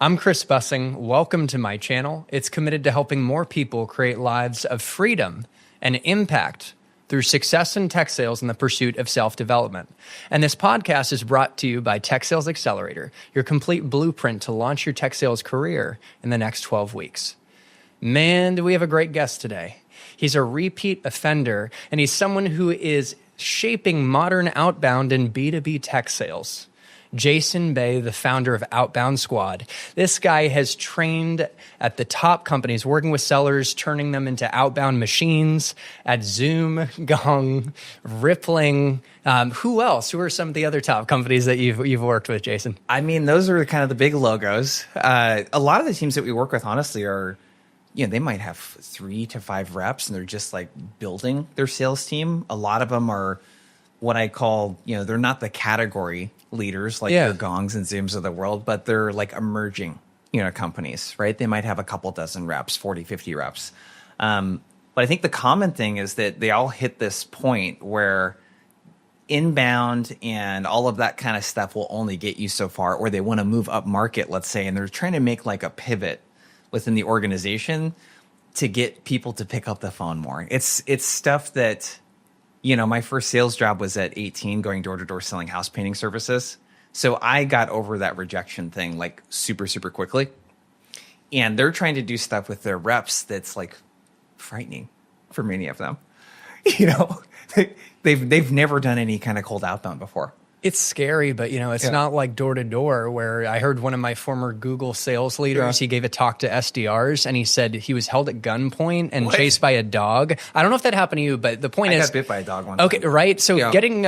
I'm Chris Bussing. Welcome to my channel. It's committed to helping more people create lives of freedom and impact through success in tech sales and the pursuit of self-development. And this podcast is brought to you by Tech Sales Accelerator, your complete blueprint to launch your tech sales career in the next 12 weeks. Man, do we have a great guest today. He's a repeat offender, and he's someone who is shaping modern outbound and B2B tech sales. Jason Bay, the founder of Outbound Squad. This guy has trained at the top companies, working with sellers, turning them into outbound machines at Zoom, Gong, Rippling. Who else? Who are some of the other top companies that you've worked with, Jason? I mean, those are kind of the big logos. A lot of the teams that we work with, honestly, are, they might have 3 to 5 reps, and they're just like building their sales team. A lot of them are what I call, they're not the category leaders like your Gongs and Zooms of the world, but they're like emerging, companies, right? They might have a couple dozen reps, 40, 50 reps. But I think the common thing is that they all hit this point where inbound and all of that kind of stuff will only get you so far, or they want to move up market, let's say, and they're trying to make like a pivot within the organization to get people to pick up the phone more. It's stuff that, my first sales job was at 18, going door to door selling house painting services. So I got over that rejection thing like super, super quickly. And they're trying to do stuff with their reps that's like frightening for many of them. They've never done any kind of cold outbound before. It's scary, but it's not like door to door, where I heard one of my former Google sales leaders, he gave a talk to SDRs, and he said he was held at gunpoint and chased by a dog. I don't know if that happened to you, but the point is, I got bit by a dog one time. Okay, right? So getting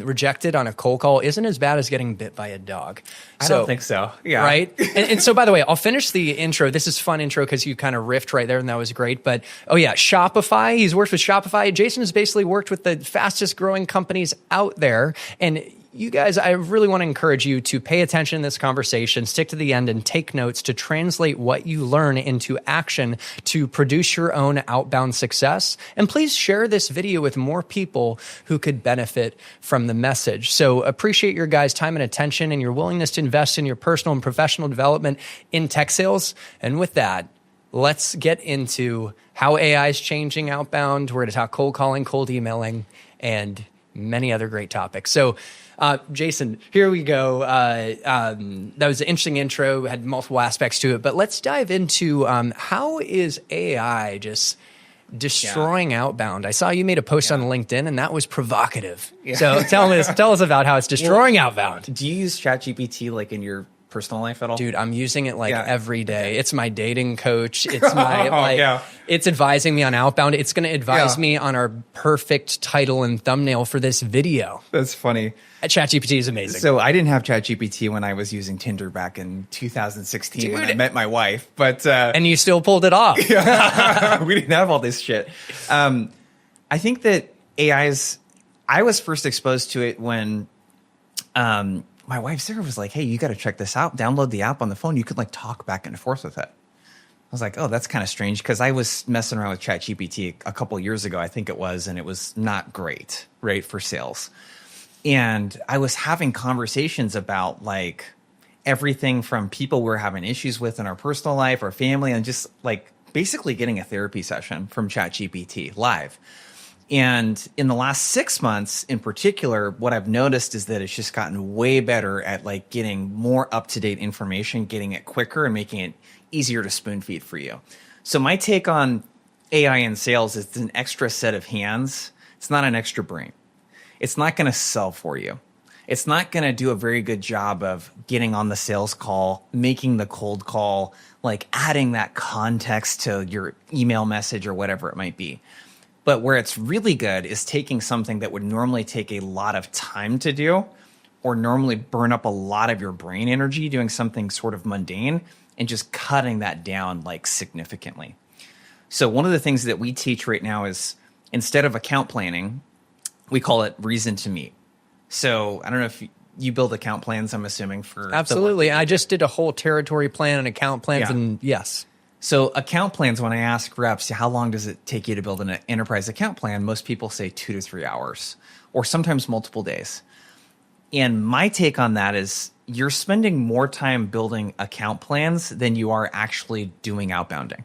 rejected on a cold call isn't as bad as getting bit by a dog. I don't think so. Yeah. Right? and so, by the way, I'll finish the intro. This is fun intro because you kind of riffed right there, and that was great. But, Shopify. He's worked with Shopify. Jason has basically worked with the fastest growing companies out there. And you guys, I really want to encourage you to pay attention in this conversation, stick to the end, and take notes to translate what you learn into action to produce your own outbound success. And please share this video with more people who could benefit from the message. So appreciate your guys' time and attention and your willingness to invest in your personal and professional development in tech sales. And with that, let's get into how AI is changing outbound. We're going to talk cold calling, cold emailing, and many other great topics. So, Jason, here we go. That was an interesting intro, had multiple aspects to it, but let's dive into how is AI just destroying outbound? I saw you made a post on LinkedIn, and that was provocative. So tell us about how it's destroying outbound. Do you use ChatGPT like in your personal life at all? Dude, I'm using it every day. It's my dating coach. It's my it's advising me on outbound. It's going to advise me on our perfect title and thumbnail for this video. That's funny. ChatGPT is amazing. So I didn't have ChatGPT when I was using Tinder back in 2016 when I met my wife, but and you still pulled it off. We didn't have all this shit. I think that I was first exposed to it when my wife Sarah was like, "Hey, you got to check this out. Download the app on the phone. You could like talk back and forth with it." I was like, "Oh, that's kind of strange," because I was messing around with ChatGPT a couple years ago, I think it was, and it was not great, right, for sales. And I was having conversations about like everything from people we're having issues with in our personal life, our family, and just like basically getting a therapy session from ChatGPT live. And in the last 6 months in particular, what I've noticed is that it's just gotten way better at like getting more up-to-date information, getting it quicker and making it easier to spoon feed for you. So my take on AI in sales is it's an extra set of hands. It's not an extra brain. It's not going to sell for you. It's not going to do a very good job of getting on the sales call, making the cold call, like adding that context to your email message or whatever it might be. But where it's really good is taking something that would normally take a lot of time to do or normally burn up a lot of your brain energy doing something sort of mundane and just cutting that down like significantly. So one of the things that we teach right now is instead of account planning, we call it reason to meet. So I don't know if you build account plans, I'm assuming, for... Absolutely. I just did a whole territory plan and account plans, and yes. So account plans, when I ask reps, how long does it take you to build an enterprise account plan? Most people say 2 to 3 hours, or sometimes multiple days. And my take on that is you're spending more time building account plans than you are actually doing outbounding.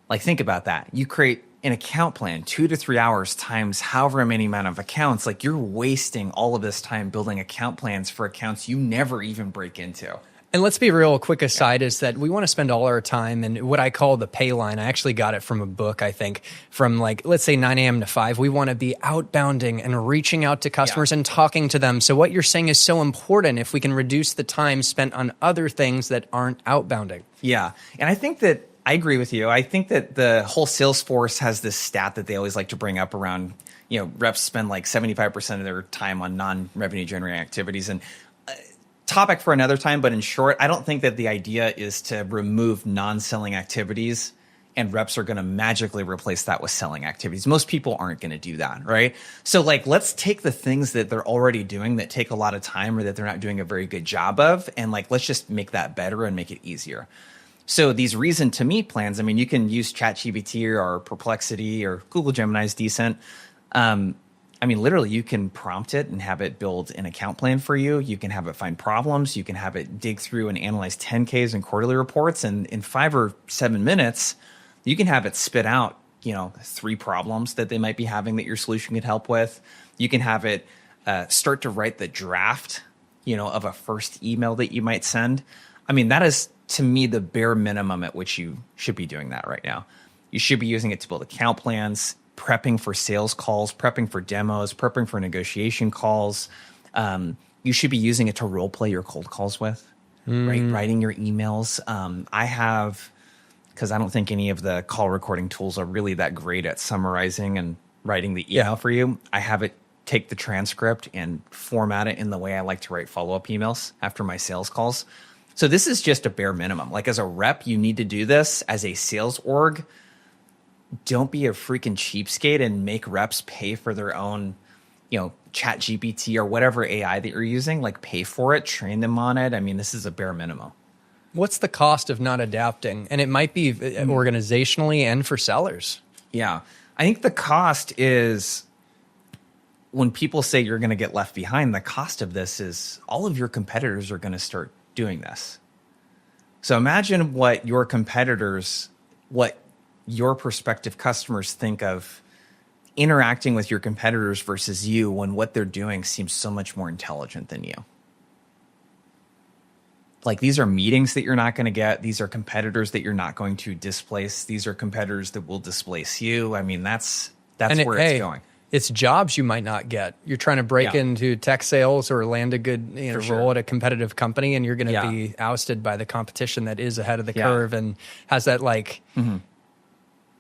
Like, think about that. You create an account plan, 2 to 3 hours times however many amount of accounts. Like, you're wasting all of this time building account plans for accounts you never even break into. And let's be real, a quick aside is that we want to spend all our time in what I call the pay line. I actually got it from a book, I think, from like, let's say 9 a.m. to 5. We want to be outbounding and reaching out to customers and talking to them. So what you're saying is so important if we can reduce the time spent on other things that aren't outbounding. Yeah. And I think that I agree with you. I think that the whole Salesforce has this stat that they always like to bring up around, reps spend like 75% of their time on non-revenue generating activities. And topic for another time, but in short, I don't think that the idea is to remove non-selling activities and reps are going to magically replace that with selling activities. Most people aren't going to do that, right? So like, let's take the things that they're already doing that take a lot of time or that they're not doing a very good job of, and like, let's just make that better and make it easier. So these reason to meet plans, I mean, you can use ChatGPT or Perplexity or Google Gemini is decent. I mean, literally, you can prompt it and have it build an account plan for you. You can have it find problems. You can have it dig through and analyze 10Ks and quarterly reports. And in 5 or 7 minutes, you can have it spit out, 3 problems that they might be having that your solution could help with. You can have it start to write the draft, of a first email that you might send. I mean, that is, to me, the bare minimum at which you should be doing that right now. You should be using it to build account plans, prepping for sales calls, prepping for demos, prepping for negotiation calls. You should be using it to role play your cold calls with, right? Writing your emails. I have, because I don't think any of the call recording tools are really that great at summarizing and writing the email for you. I have it take the transcript and format it in the way I like to write follow-up emails after my sales calls. So this is just a bare minimum. Like, as a rep, you need to do this. As a sales org, don't be a freaking cheapskate and make reps pay for their own, Chat GPT or whatever AI that you're using. Like, pay for it, train them on it. I mean, this is a bare minimum. What's the cost of not adapting? And it might be organizationally and for sellers. Yeah. I think the cost is, when people say you're going to get left behind, the cost of this is all of your competitors are going to start doing this. So imagine what your competitors, what your prospective customers think of interacting with your competitors versus you when what they're doing seems so much more intelligent than you. Like, these are meetings that you're not going to get. These are competitors that you're not going to displace. These are competitors that will displace you. I mean, that's where it's going. It's jobs you might not get. You're trying to break into tech sales or land a good role at a competitive company, and you're going to be ousted by the competition that is ahead of the curve and has that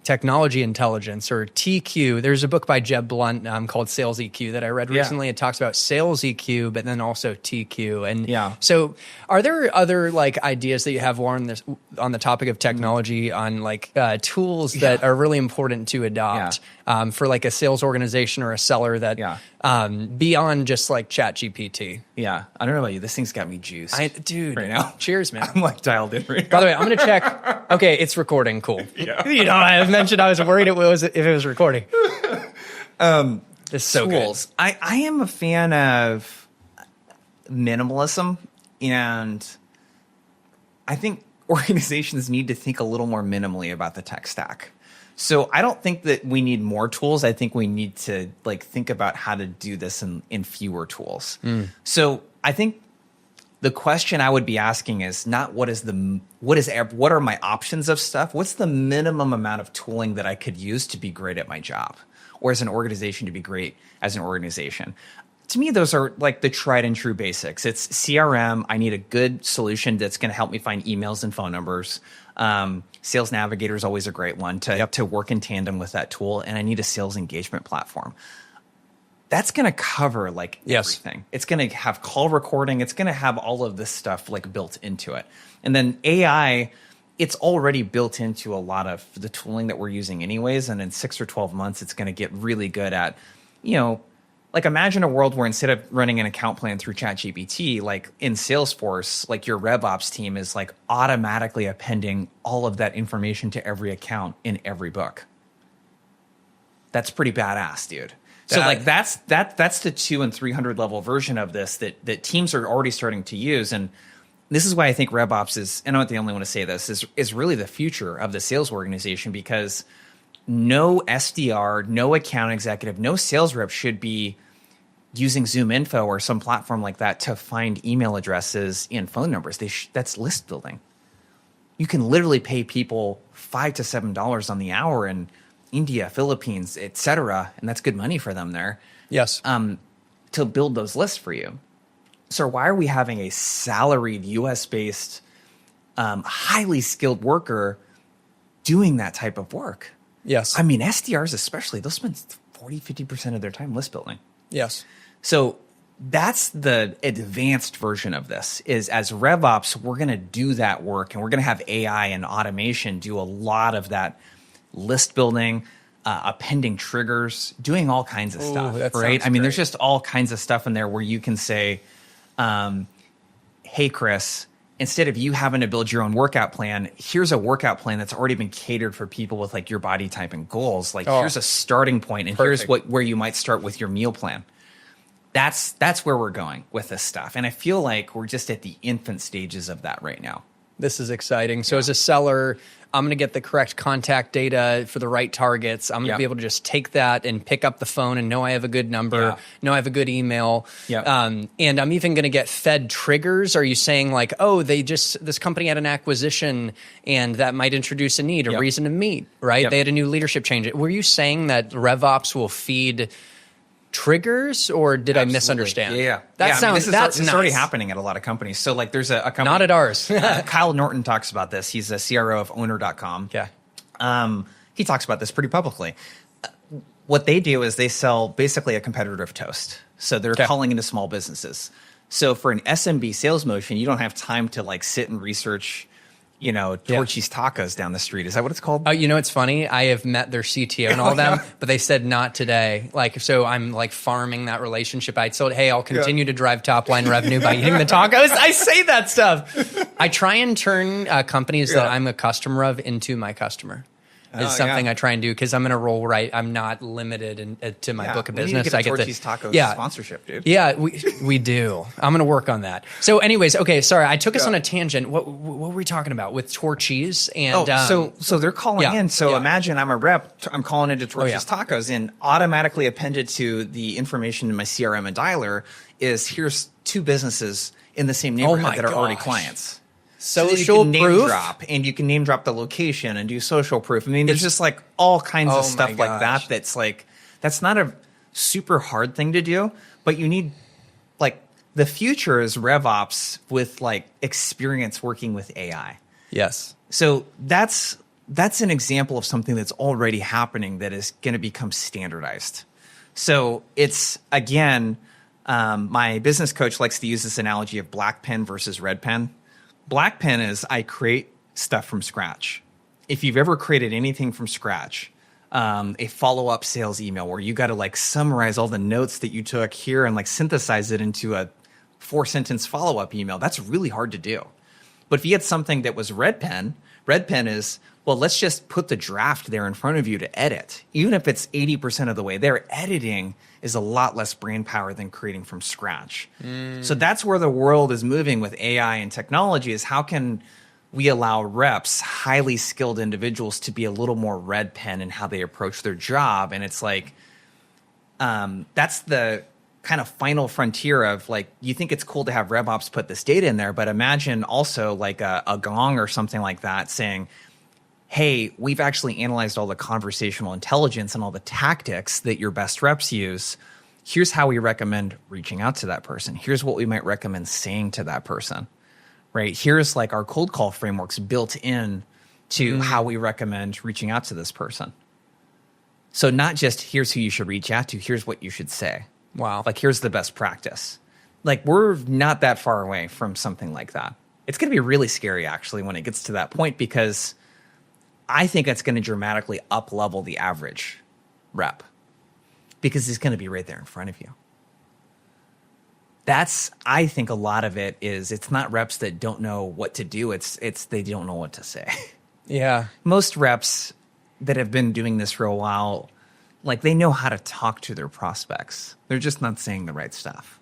technology intelligence, or TQ. There's a book by Jeb Blunt called Sales EQ that I read recently. It talks about sales EQ, but then also TQ. And so are there other ideas that you have on the topic of technology on tools that are really important to adopt for a sales organization or a seller that beyond just Chat GPT? Yeah. I don't know about you. This thing's got me juiced. Dude, right now. Cheers, man. I'm dialed in right now. By the way, I'm going to check. Okay, it's recording. Cool. I mentioned I was worried if it was recording. This so tools. Good. I am a fan of minimalism, and I think organizations need to think a little more minimally about the tech stack. So I don't think that we need more tools. I think we need to think about how to do this in fewer tools. So I think the question I would be asking is not what are my options of stuff? What's the minimum amount of tooling that I could use to be great at my job, or as an organization to be great as an organization? To me, those are the tried and true basics. It's CRM. I need a good solution that's going to help me find emails and phone numbers. Sales Navigator is always a great one to work in tandem with that tool. And I need a sales engagement platform. That's going to cover everything. It's going to have call recording. It's going to have all of this stuff built into it. And then AI, it's already built into a lot of the tooling that we're using anyways. And in 6 or 12 months, it's going to get really good at, imagine a world where instead of running an account plan through ChatGPT, in Salesforce, your RevOps team is automatically appending all of that information to every account in every book. That's pretty badass, dude. So like that's the 200 and 300 level version of this that teams are already starting to use. And this is why I think RevOps is, and I'm not the only one to say this, is really the future of the sales organization, because no SDR, no account executive, no sales rep should be using Zoom Info or some platform like that to find email addresses and phone numbers. That's list building. You can literally pay people $5 to $7 on the hour in India, Philippines, et cetera, and that's good money for them there. Yes. To build those lists for you. So why are we having a salaried US-based, highly skilled worker doing that type of work? Yes. I mean, SDRs especially, they'll spend 40, 50% of their time list building. Yes. So that's the advanced version of this, is as RevOps, we're going to do that work, and we're going to have AI and automation do a lot of that list building, appending triggers, doing all kinds of stuff, right? I mean, there's just all kinds of stuff in there where you can say, hey, Chris, instead of you having to build your own workout plan, here's a workout plan that's already been catered for people with like your body type and goals. Like here's a starting point, and here's where you might start with your meal plan. That's where we're going with this stuff. And I feel like we're just at the infant stages of that right now. This is exciting. So as a seller, I'm going to get the correct contact data for the right targets. I'm going to be able to just take that and pick up the phone and know I have a good number, know I have a good email. And I'm even going to get fed triggers. Are you saying like, oh, this company had an acquisition and that might introduce a need, a reason to meet, right? They had a new leadership change. Were you saying that RevOps will feed triggers, or did I misunderstand? That sounds, this is already happening at a lot of companies. So like there's a company. Not at ours. Kyle Norton talks about this. He's a CRO of owner.com. He talks about this pretty publicly. What they do is they sell basically a competitor of Toast. So they're calling into small businesses. So for an SMB sales motion, you don't have time to like sit and research, Torchy's Tacos down the street. Is that what it's called? Oh, it's funny. I have met their CTO and all them, but they said not today. Like, so I'm like farming that relationship. I told, hey, I'll continue to drive top line revenue by eating the tacos. I say that stuff. I try and turn companies that I'm a customer of into my customer. It's something I try and do because I'm in a role where I'm not limited to my book of business. Need to get Torchy's Tacos sponsorship, dude. Yeah, we do. I'm going to work on that. So anyways, okay, sorry, I took us on a tangent. What were we talking about with Torchy's? And so they're calling in. So imagine I'm a rep. I'm calling into Torchy's Tacos, and automatically appended to the information in my CRM and dialer is here's 2 businesses in the same neighborhood that are already clients. Social proof, name drop, and you can name drop the location and do social proof. I mean, there's just like all kinds of stuff like that. That's like, that's not a super hard thing to do, but you need like the future is RevOps with like experience working with AI. Yes. So that's an example of something that's already happening that is going to become standardized. So it's again, my business coach likes to use this analogy of black pen versus red pen. Black pen is I create stuff from scratch. If you've ever created anything from scratch, a follow-up sales email where you got to like summarize all the notes that you took here and like synthesize it into a 4-sentence follow-up email, that's really hard to do. But if you had something that was red pen is, well, let's just put the draft there in front of you to edit. Even if it's 80% of the way there, editing is a lot less brain power than creating from scratch. So that's where the world is moving with AI and technology, is how can we allow reps, highly skilled individuals, to be a little more red pen in how they approach their job. And it's like, that's the kind of final frontier of like, you think it's cool to have RevOps put this data in there, but imagine also like a Gong or something like that saying, hey, we've actually analyzed all the conversational intelligence and all the tactics that your best reps use. Here's how we recommend reaching out to that person. Here's what we might recommend saying to that person, right? Here's like our cold call frameworks built in to how we recommend reaching out to this person. So not just here's who you should reach out to, here's what you should say. Wow. Like here's the best practice. Like we're not that far away from something like that. It's going to be really scary actually when it gets to that point, because I think it's going to dramatically up-level the average rep, because it's going to be right there in front of you. I think a lot of it is, it's not reps that don't know what to do. It's they don't know what to say. Yeah. Most reps that have been doing this for a while Like they know how to talk to their prospects. They're just not saying the right stuff.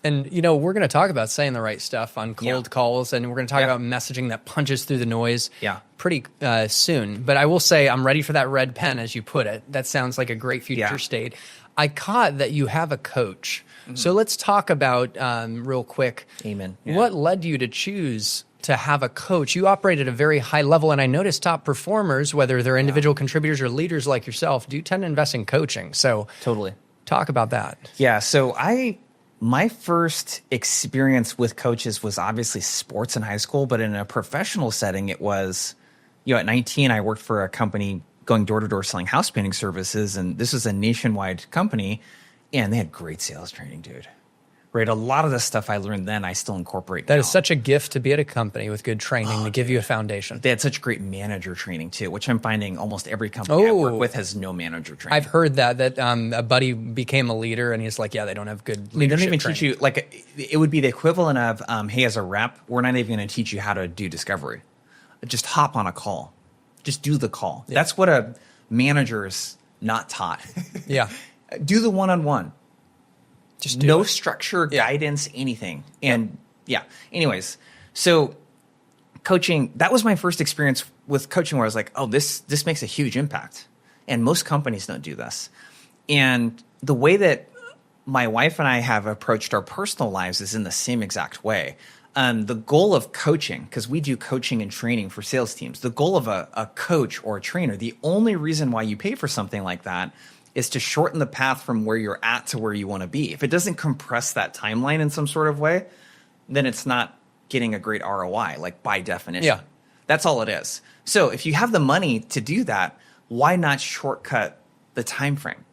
And, we're going to talk about saying the right stuff on cold calls, and we're going to talk about messaging that punches through the noise pretty soon. But I will say I'm ready for that red pen, as you put it. That sounds like a great future state. I caught that you have a coach. Mm-hmm. So let's talk about, real quick, Amen. What led you to choose to have a coach? You operate at a very high level, and I noticed top performers, whether they're individual contributors or leaders like yourself, do tend to invest in coaching. So totally talk about that. Yeah. So my first experience with coaches was obviously sports in high school, but in a professional setting, it was, at 19, I worked for a company going door to door selling house painting services. And this was a nationwide company, and they had great sales training, dude. Right. A lot of the stuff I learned then, I still incorporate now. That is such a gift to be at a company with good training to give you a foundation. They had such great manager training too, which I'm finding almost every company I work with has no manager training. I've heard that a buddy became a leader and he's like, they don't have good leadership They don't even training. teach you, like it would be the equivalent of, hey, as a rep, we're not even going to teach you how to do discovery. Just hop on a call. Just do the call. Yeah. That's what a manager is not taught. Yeah. Do the one-on-one. Just do no it. structure, guidance, anything. And anyways, so coaching, that was my first experience with coaching where I was like, oh, this makes a huge impact. And most companies don't do this. And the way that my wife and I have approached our personal lives is in the same exact way. The goal of coaching, because we do coaching and training for sales teams, the goal of a coach or a trainer, the only reason why you pay for something like that is to shorten the path from where you're at to where you want to be. If it doesn't compress that timeline in some sort of way, then it's not getting a great ROI, like by definition. Yeah. That's all it is. So if you have the money to do that, why not shortcut the time frame?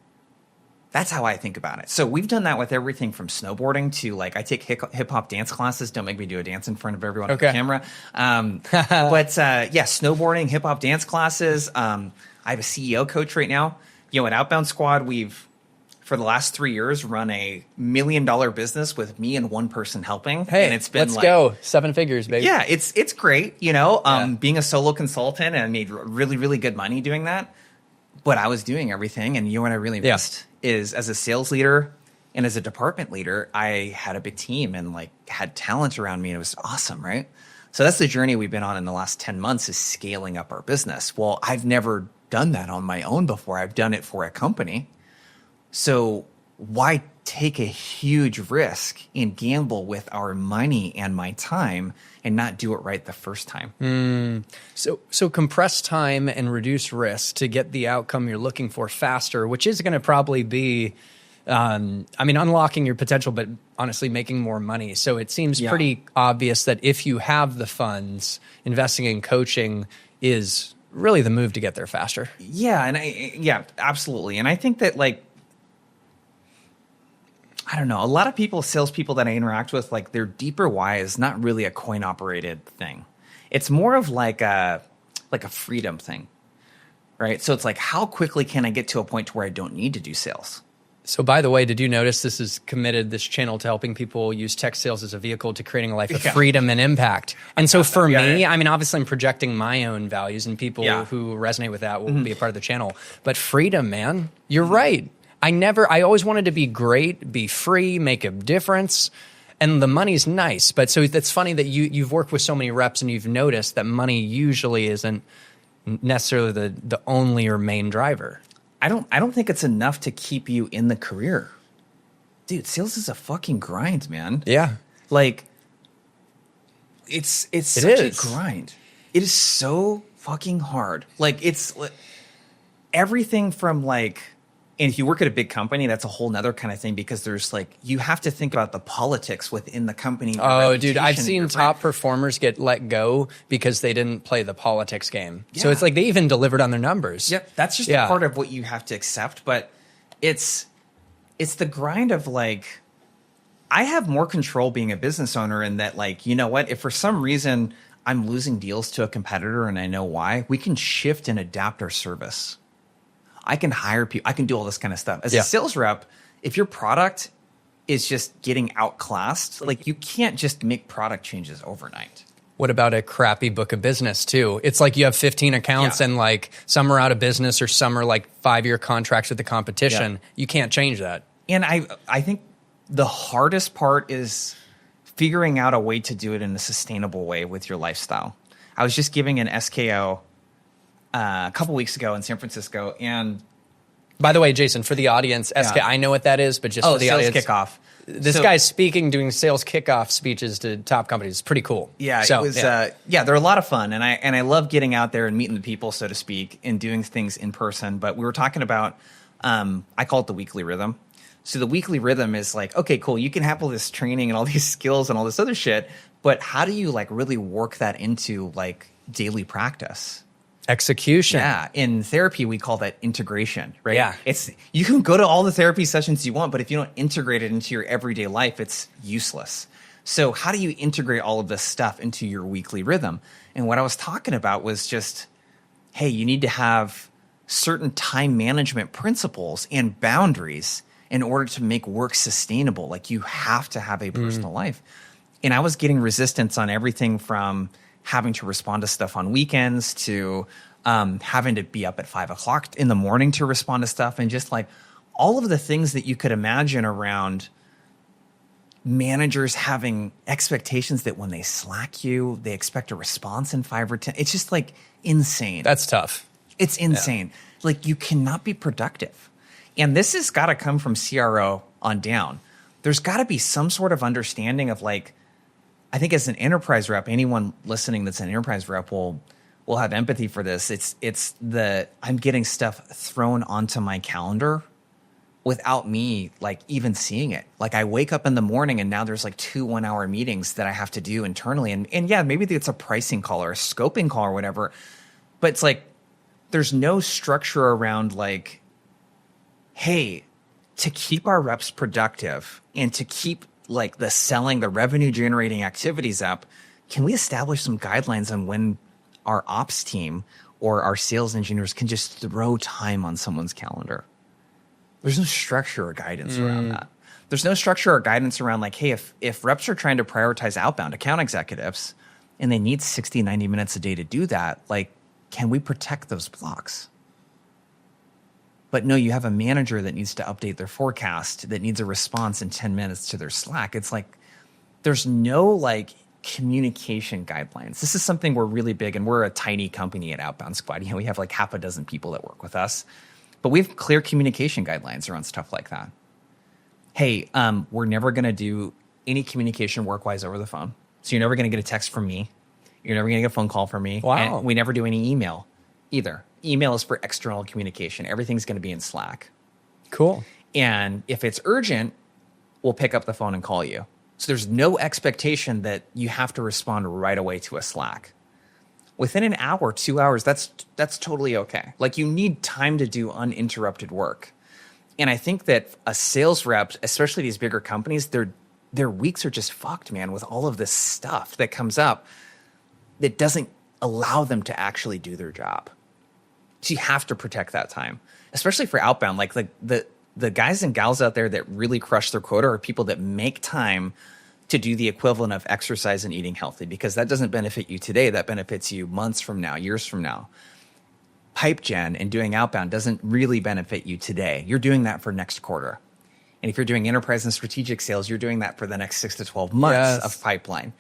That's how I think about it. So we've done that with everything from snowboarding to like I take hip hop dance classes. Don't make me do a dance in front of everyone on the camera. But snowboarding, hip hop dance classes. I have a CEO coach right now. At Outbound Squad, we've, for the last 3 years, run a $1 million business with me and one person helping. Hey, and it's been let's go. 7 figures, baby. Yeah, it's great. Being a solo consultant, and I made really, really good money doing that. But I was doing everything. And what I really missed is as a sales leader and as a department leader, I had a big team and had talent around me. And it was awesome, right? So that's the journey we've been on in the last 10 months is scaling up our business. Well, I've never done that on my own before. I've done it for a company. So why take a huge risk and gamble with our money and my time and not do it right the first time? So compress time and reduce risk to get the outcome you're looking for faster, which is going to probably be, unlocking your potential, but honestly making more money. So it seems pretty obvious that if you have the funds, investing in coaching is really the move to get there faster. Yeah, absolutely. And I think that I don't know, a lot of salespeople that I interact with, their deeper why is not really a coin operated thing. It's more of like a freedom thing, right? So it's how quickly can I get to a point to where I don't need to do sales? So by the way, did you notice this is committed, this channel, to helping people use tech sales as a vehicle to creating a life of freedom and impact? And so for me, obviously I'm projecting my own values and people who resonate with that will be a part of the channel. But freedom, man, you're right. I always wanted to be great, be free, make a difference. And the money's nice. But so it's funny that you've worked with so many reps and you've noticed that money usually isn't necessarily the only or main driver. I don't think it's enough to keep you in the career. Dude, sales is a fucking grind, man. Yeah. It's such a grind. It is so fucking hard. It's everything from and if you work at a big company, that's a whole nother kind of thing because there's you have to think about the politics within the company. Oh, dude, I've seen top performers get let go because they didn't play the politics game. Yeah. So it's they even delivered on their numbers. Yep, that's just a part of what you have to accept. But it's the grind of I have more control being a business owner in that you know what? If for some reason I'm losing deals to a competitor and I know why, we can shift and adapt our service. I can hire people. I can do all this kind of stuff. As a sales rep, if your product is just getting outclassed, you can't just make product changes overnight. What about a crappy book of business too? It's like you have 15 accounts and like some are out of business or some are like 5-year contracts with the competition. Yeah. You can't change that. And I think the hardest part is figuring out a way to do it in a sustainable way with your lifestyle. I was just giving an SKO a couple weeks ago in San Francisco, and by the way, Jason, for the audience, SK, I know what that is, but just for the sales audience, kickoff. This guy's speaking, doing sales kickoff speeches to top companies. It's pretty cool. Yeah, it was. They're a lot of fun, and I love getting out there and meeting the people, so to speak, and doing things in person. But we were talking about, I call it the weekly rhythm. So the weekly rhythm is like, okay, cool, you can have all this training and all these skills and all this other shit, but how do you like really work that into like daily practice? Execution. Yeah. In therapy, we call that integration, right? Yeah. You can go to all the therapy sessions you want, but if you don't integrate it into your everyday life, it's useless. So how do you integrate all of this stuff into your weekly rhythm? And what I was talking about was just, hey, you need to have certain time management principles and boundaries in order to make work sustainable. Like you have to have a personal life. And I was getting resistance on everything from having to respond to stuff on weekends to having to be up at 5 o'clock in the morning to respond to stuff, and just like all of the things that you could imagine around managers having expectations that when they Slack you, they expect a response in 5 or 10. It's just like insane. That's tough. It's insane. Yeah. Like you cannot be productive. And this has got to come from CRO on down. There's got to be some sort of understanding of like, I think as an enterprise rep, anyone listening that's an enterprise rep will have empathy for this. It's I'm getting stuff thrown onto my calendar without me like even seeing it. Like I wake up in the morning and now there's like 2 1-hour meetings that I have to do internally. And yeah, maybe it's a pricing call or a scoping call or whatever, but it's like there's no structure around like, hey, to keep our reps productive and to keep like the selling, the revenue generating activities up, can we establish some guidelines on when our ops team or our sales engineers can just throw time on someone's calendar? There's no structure or guidance around that. There's no structure or guidance around like, hey, if reps are trying to prioritize outbound account executives and they need 60, 90 minutes a day to do that, like, can we protect those blocks? But no, you have a manager that needs to update their forecast, that needs a response in 10 minutes to their Slack. It's like there's no like communication guidelines. This is something we're really big, and we're a tiny company at Outbound Squad. You know, we have like half a dozen people that work with us, but we have clear communication guidelines around stuff like that. Hey, we're never going to do any communication work-wise over the phone. So you're never going to get a text from me. You're never going to get a phone call from me. Wow. And we never do any email either. Email is for external communication. Everything's going to be in Slack. Cool. And if it's urgent, we'll pick up the phone and call you. So there's no expectation that you have to respond right away to a Slack. Within an hour, 2 hours, that's totally okay. Like you need time to do uninterrupted work. And I think that a sales rep, especially these bigger companies, their weeks are just fucked, man, with all of this stuff that comes up that doesn't allow them to actually do their job. So you have to protect that time, especially for outbound. Like the guys and gals out there that really crush their quota are people that make time to do the equivalent of exercise and eating healthy, because that doesn't benefit you today. That benefits you months from now, years from now. Pipe gen and doing outbound doesn't really benefit you today. You're doing that for next quarter. And if you're doing enterprise and strategic sales, you're doing that for the next 6 to 12 months of pipeline.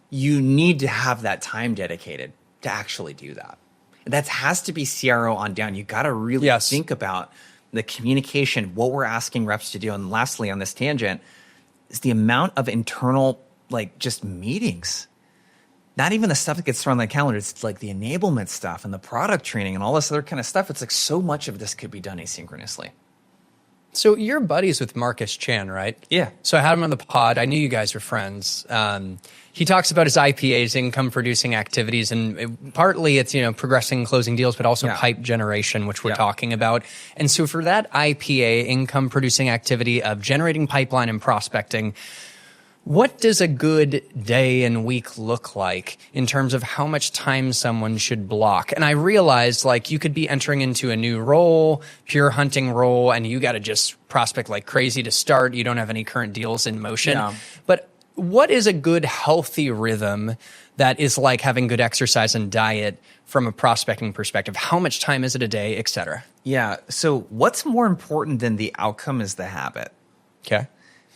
You need to have that time dedicated to actually do that. That has to be CRO on down. You got to really think about the communication, what we're asking reps to do. And lastly, on this tangent, is the amount of internal, like just meetings. Not even the stuff that gets thrown on the calendar. It's like the enablement stuff and the product training and all this other kind of stuff. It's like so much of this could be done asynchronously. So you're buddies with Marcus Chan, right? Yeah. So I had him on the pod. I knew you guys were friends. He talks about his IPAs, income producing activities, and partly it's, progressing, closing deals, but also pipe generation, which we're talking about. And so for that IPA, income producing activity of generating pipeline and prospecting, what does a good day and week look like in terms of how much time someone should block? And I realized like you could be entering into a new role, pure hunting role, and you got to just prospect like crazy to start. You don't have any current deals in motion. Yeah. But what is a good healthy rhythm that is like having good exercise and diet from a prospecting perspective? How much time is it a day, et cetera? Yeah. So what's more important than the outcome is the habit. Okay.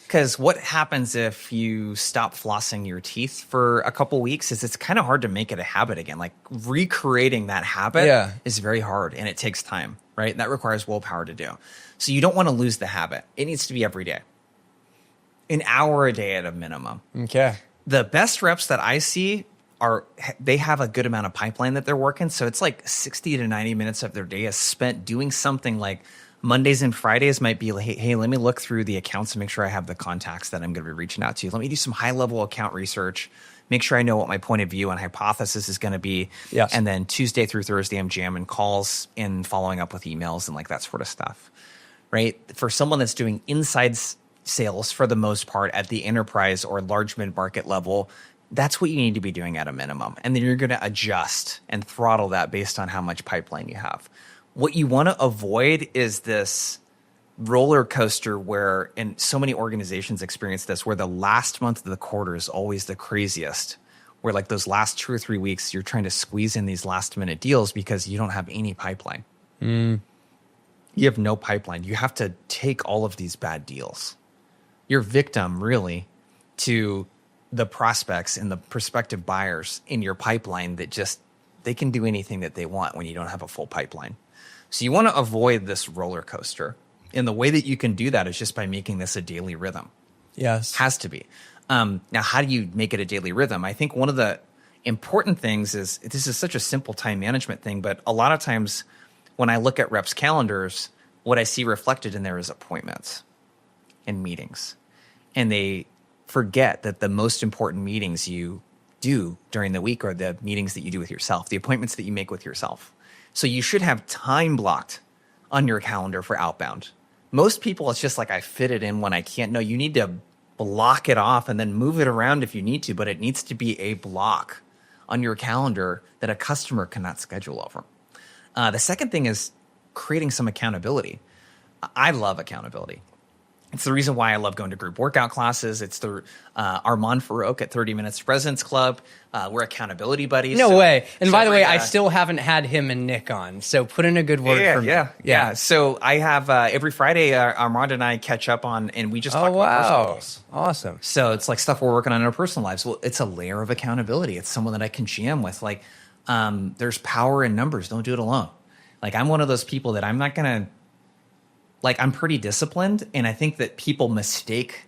Because what happens if you stop flossing your teeth for a couple weeks is it's kind of hard to make it a habit again. Like recreating that habit is very hard and it takes time, right? And that requires willpower to do. So you don't want to lose the habit. It needs to be every day. An hour a day at a minimum. Okay. The best reps that I see they have a good amount of pipeline that they're working. So it's like 60 to 90 minutes of their day is spent doing something. Like Mondays and Fridays might be like, hey, let me look through the accounts and make sure I have the contacts that I'm going to be reaching out to. Let me do some high level account research, make sure I know what my point of view and hypothesis is going to be. Yes. And then Tuesday through Thursday, I'm jamming calls and following up with emails and like that sort of stuff, right? For someone that's doing inside sales for the most part at the enterprise or large mid-market level, that's what you need to be doing at a minimum. And then you're going to adjust and throttle that based on how much pipeline you have. What you want to avoid is this roller coaster where, and so many organizations experience this, where the last month of the quarter is always the craziest, where like those last 2 or 3 weeks, you're trying to squeeze in these last minute deals because you don't have any pipeline. You have no pipeline. You have to take all of these bad deals. You're victim really to the prospects and the prospective buyers in your pipeline that just, they can do anything that they want when you don't have a full pipeline. So you want to avoid this roller coaster. And the way that you can do that is just by making this a daily rhythm. Yes. Has to be. Now, how do you make it a daily rhythm? I think one of the important things is, this is such a simple time management thing, but a lot of times when I look at reps' calendars, what I see reflected in there is appointments and meetings. And they forget that the most important meetings you do during the week are the meetings that you do with yourself, the appointments that you make with yourself. So you should have time blocked on your calendar for outbound. Most people, it's just like I fit it in when I can't. No, you need to block it off and then move it around if you need to, but it needs to be a block on your calendar that a customer cannot schedule over. The second thing is creating some accountability. I love accountability. It's the reason why I love going to group workout classes. It's the Armand Farouk at 30 Minutes President's Club. We're accountability buddies. No way. And by the way, I still haven't had him and Nick on. So put in a good word for me. Yeah. So I have every Friday, Armand and I catch up on, and we just talk about personal goals. Awesome. So it's like stuff we're working on in our personal lives. Well, it's a layer of accountability. It's someone that I can GM with. Like, there's power in numbers. Don't do it alone. Like, I'm one of those people that I'm not going to, like, I'm pretty disciplined, and I think that people mistake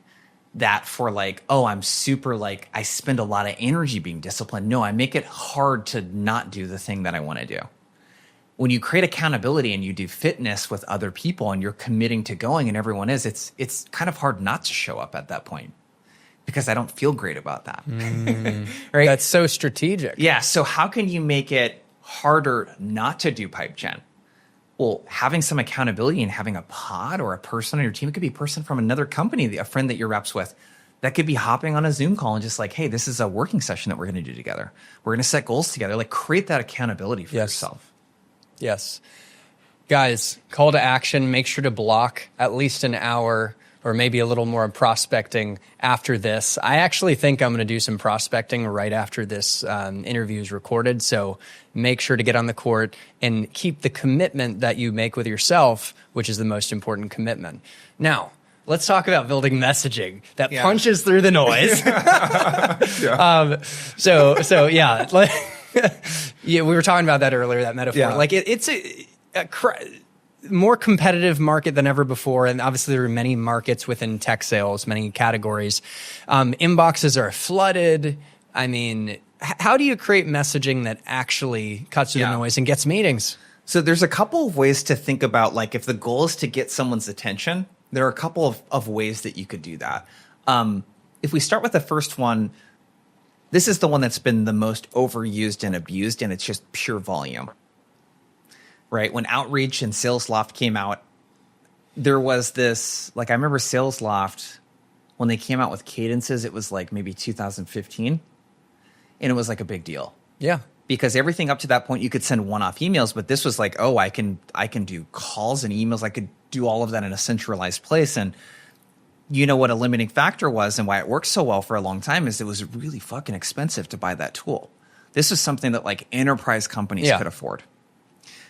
that for like, oh, I'm super, like, I spend a lot of energy being disciplined. No, I make it hard to not do the thing that I want to do. When you create accountability and you do fitness with other people and you're committing to going and everyone is, it's kind of hard not to show up at that point because I don't feel great about that. Right? That's so strategic. Yeah. So how can you make it harder not to do pipe gen? Well, having some accountability and having a pod or a person on your team, it could be a person from another company, a friend that you're reps with, that could be hopping on a Zoom call and just like, hey, this is a working session that we're going to do together. We're going to set goals together. Like, create that accountability for yourself. Yes. Guys, call to action. Make sure to block at least an hour or maybe a little more prospecting after this. I actually think I'm going to do some prospecting right after this interview is recorded. So make sure to get on the court and keep the commitment that you make with yourself, which is the most important commitment. Now, let's talk about building messaging that punches through the noise. We were talking about that earlier, that metaphor. Yeah. Like it's a more competitive market than ever before. And obviously there are many markets within tech sales, many categories. Inboxes are flooded. I mean, how do you create messaging that actually cuts through the noise and gets meetings? So there's a couple of ways to think about, like, if the goal is to get someone's attention, there are a couple of ways that you could do that. If we start with the first one, this is the one that's been the most overused and abused, and it's just pure volume. Right? When Outreach and SalesLoft came out, there was this, like, I remember SalesLoft, when they came out with cadences, it was like maybe 2015, and it was like a big deal. Yeah. Because everything up to that point, you could send one-off emails, but this was like, oh, I can do calls and emails. I could do all of that in a centralized place. And you know what a limiting factor was and why it worked so well for a long time is it was really fucking expensive to buy that tool. This was something that like enterprise companies could afford.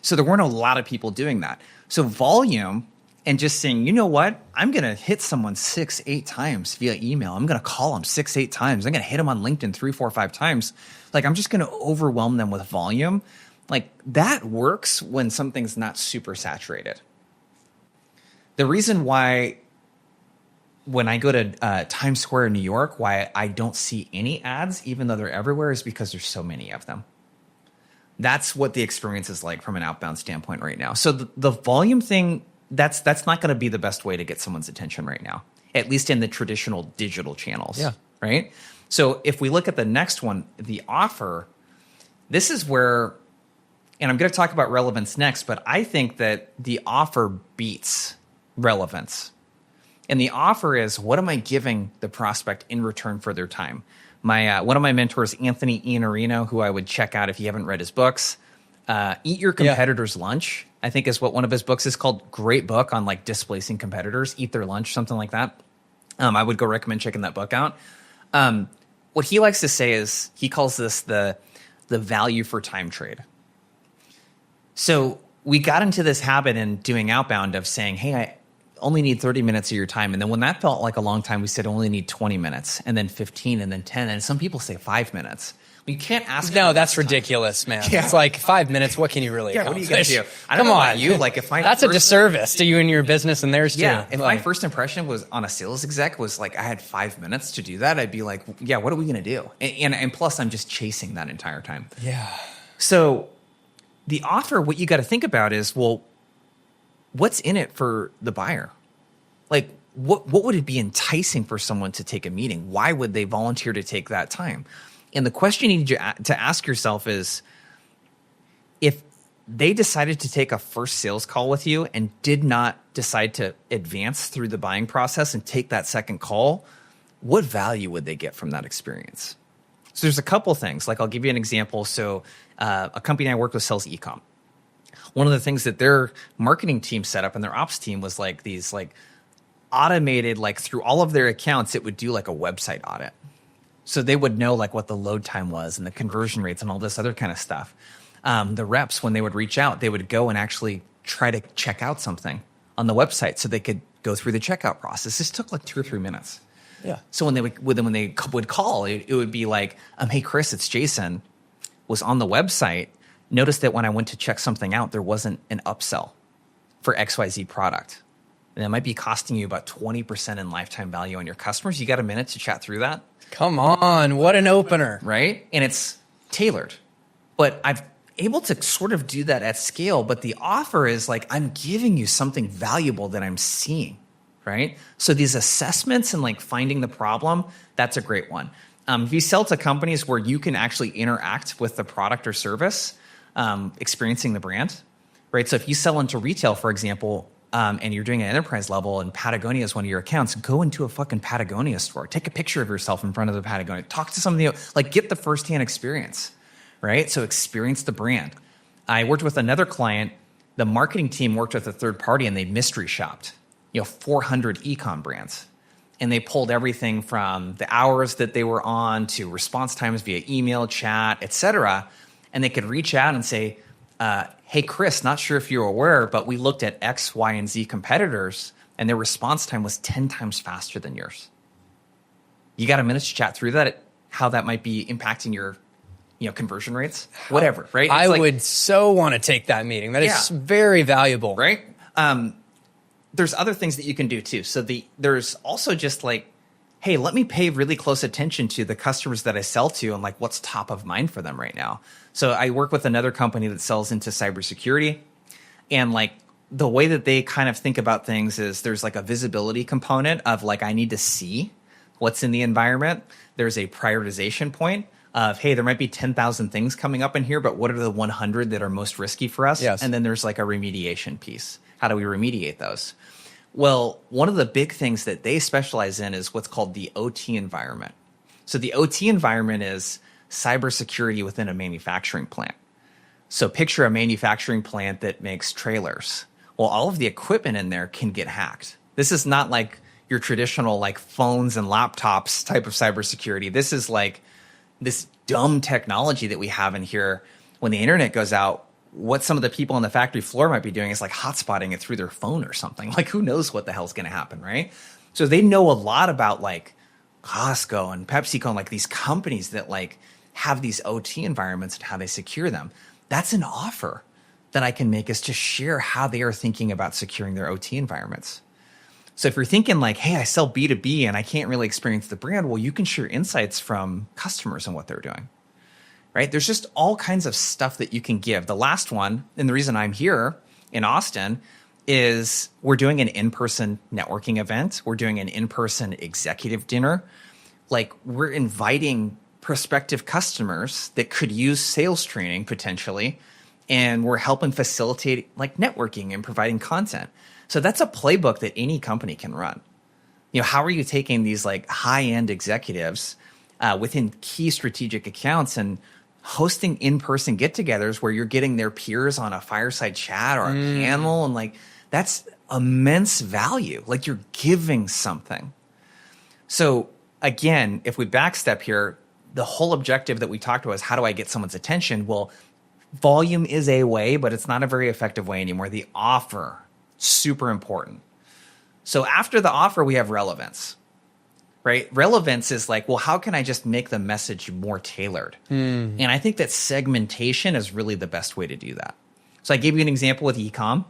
So there weren't a lot of people doing that. So volume and just saying, you know what, I'm going to hit someone 6-8 times via email. I'm going to call them 6-8 times. I'm going to hit them on LinkedIn 3, 4, 5 times. Like I'm just going to overwhelm them with volume. Like that works when something's not super saturated. The reason why when I go to Times Square in New York, why I don't see any ads, even though they're everywhere, is because there's so many of them. That's what the experience is like from an outbound standpoint right now. So the volume thing, that's not going to be the best way to get someone's attention right now, at least in the traditional digital channels. Yeah. Right. So if we look at the next one, the offer, this is where, and I'm going to talk about relevance next, but I think that the offer beats relevance. And the offer is, what am I giving the prospect in return for their time? My one of my mentors, Anthony Iannarino, who I would check out if you haven't read his books, Eat Your Competitor's Lunch, I think is what one of his books is called. Great book on like displacing competitors, Eat Their Lunch, something like that. I would go recommend checking that book out. What he likes to say is he calls this the value for time trade. So we got into this habit in doing outbound of saying, hey, I only need 30 minutes of your time. And then when that felt like a long time, we said only need 20 minutes and then 15 and then 10. And some people say 5 minutes. You can't ask. No, that's ridiculous, man. Yeah. It's like 5 minutes. What can you really accomplish? What are you going to do? I don't know about you. Like if my that's a disservice to you and your business and theirs too. Yeah. If my first impression was on a sales exec was like I had 5 minutes to do that, I'd be like, yeah, what are we going to do? And plus I'm just chasing that entire time. Yeah. So the offer, what you got to think about is, well, what's in it for the buyer? Like, what would it be enticing for someone to take a meeting? Why would they volunteer to take that time? And the question you need to ask yourself is, if they decided to take a first sales call with you and did not decide to advance through the buying process and take that second call, what value would they get from that experience? So there's a couple things. Like I'll give you an example. So a company I work with sells e-com. One of the things that their marketing team set up and their ops team was like these like automated, like through all of their accounts, it would do like a website audit. So they would know like what the load time was and the conversion rates and all this other kind of stuff. The reps, when they would reach out, they would go and actually try to check out something on the website so they could go through the checkout process. This took like 2 or 3 minutes. Yeah. So when they would call, it would be like, hey, Chris, it's Jason, was on the website. Noticed that when I went to check something out, there wasn't an upsell for XYZ product. And it might be costing you about 20% in lifetime value on your customers. You got a minute to chat through that? Come on, what an opener. Right? And it's tailored. But I'm able to sort of do that at scale. But the offer is like, I'm giving you something valuable that I'm seeing. Right? So these assessments and like finding the problem, that's a great one. If you sell to companies where you can actually interact with the product or service, experiencing the brand, right? So if you sell into retail, for example, and you're doing an enterprise level and Patagonia is one of your accounts, go into a fucking Patagonia store, take a picture of yourself in front of the Patagonia, talk to somebody, like get the firsthand experience, right? So experience the brand. I worked with another client, the marketing team worked with a third party and they mystery shopped, 400 e-com brands. And they pulled everything from the hours that they were on to response times via email, chat, et cetera. And they could reach out and say, hey, Chris, not sure if you're aware, but we looked at X, Y, and Z competitors, and their response time was 10 times faster than yours. You got a minute to chat through that, how that might be impacting your conversion rates, whatever, right? I would so want to take that meeting. That is very valuable. Right? There's other things that you can do too. So there's also just like, hey, let me pay really close attention to the customers that I sell to and like what's top of mind for them right now. So I work with another company that sells into cybersecurity, and like the way that they kind of think about things is there's like a visibility component of like, I need to see what's in the environment. There's a prioritization point of, hey, there might be 10,000 things coming up in here, but what are the 100 that are most risky for us? Yes. And then there's like a remediation piece. How do we remediate those? Well, one of the big things that they specialize in is what's called the OT environment. So the OT environment is cybersecurity within a manufacturing plant. So picture a manufacturing plant that makes trailers. Well, all of the equipment in there can get hacked. This is not like your traditional like phones and laptops type of cybersecurity. This is like this dumb technology that we have in here. When the internet goes out, what some of the people on the factory floor might be doing is like hotspotting it through their phone or something. Like who knows what the hell's going to happen, right? So they know a lot about like Costco and PepsiCo and like these companies that like have these OT environments and how they secure them. That's an offer that I can make, is to share how they are thinking about securing their OT environments. So if you're thinking like, hey, I sell B2B and I can't really experience the brand, well, you can share insights from customers and what they're doing, right? There's just all kinds of stuff that you can give. The last one, and the reason I'm here in Austin, is we're doing an in-person networking event. We're doing an in-person executive dinner. Like we're inviting prospective customers that could use sales training potentially, and we're helping facilitate like networking and providing content. So that's a playbook that any company can run. You know, how are you taking these like high-end executives within key strategic accounts and hosting in-person get-togethers where you're getting their peers on a fireside chat or a panel, and like that's immense value. Like you're giving something. So again, if we backstep here, the whole objective that we talked about is how do I get someone's attention? Well, volume is a way, but it's not a very effective way anymore. The offer, super important. So after the offer, we have relevance, right? Relevance is like, well, how can I just make the message more tailored? And I think that segmentation is really the best way to do that. So I gave you an example with e-com.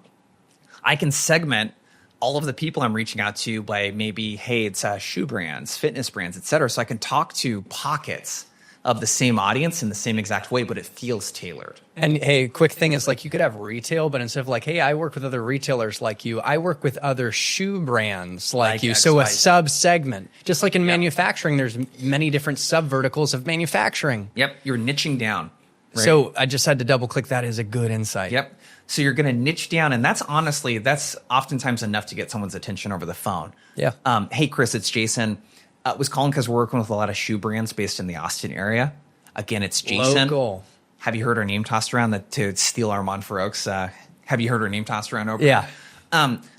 I can segment all of the people I'm reaching out to by maybe, hey, it's shoe brands, fitness brands, et cetera. So I can talk to pockets of the same audience in the same exact way, but it feels tailored. And hey, quick thing is like you could have retail, but instead of like, hey, I work with other retailers like you, I work with other shoe brands like you. X, So Y, a sub-segment, just like in manufacturing, there's many different sub-verticals of manufacturing. Yep, you're niching down. Right? So I just had to double click. That is a good insight. Yep. So you're going to niche down, and that's oftentimes enough to get someone's attention over the phone. Yeah. Hey, Chris, it's Jason. Was calling because we're working with a lot of shoe brands based in the Austin area. Again, it's Jason. Local. Have you heard our name tossed around to steal our Monfort Oaks? Have you heard our name tossed around over? Yeah.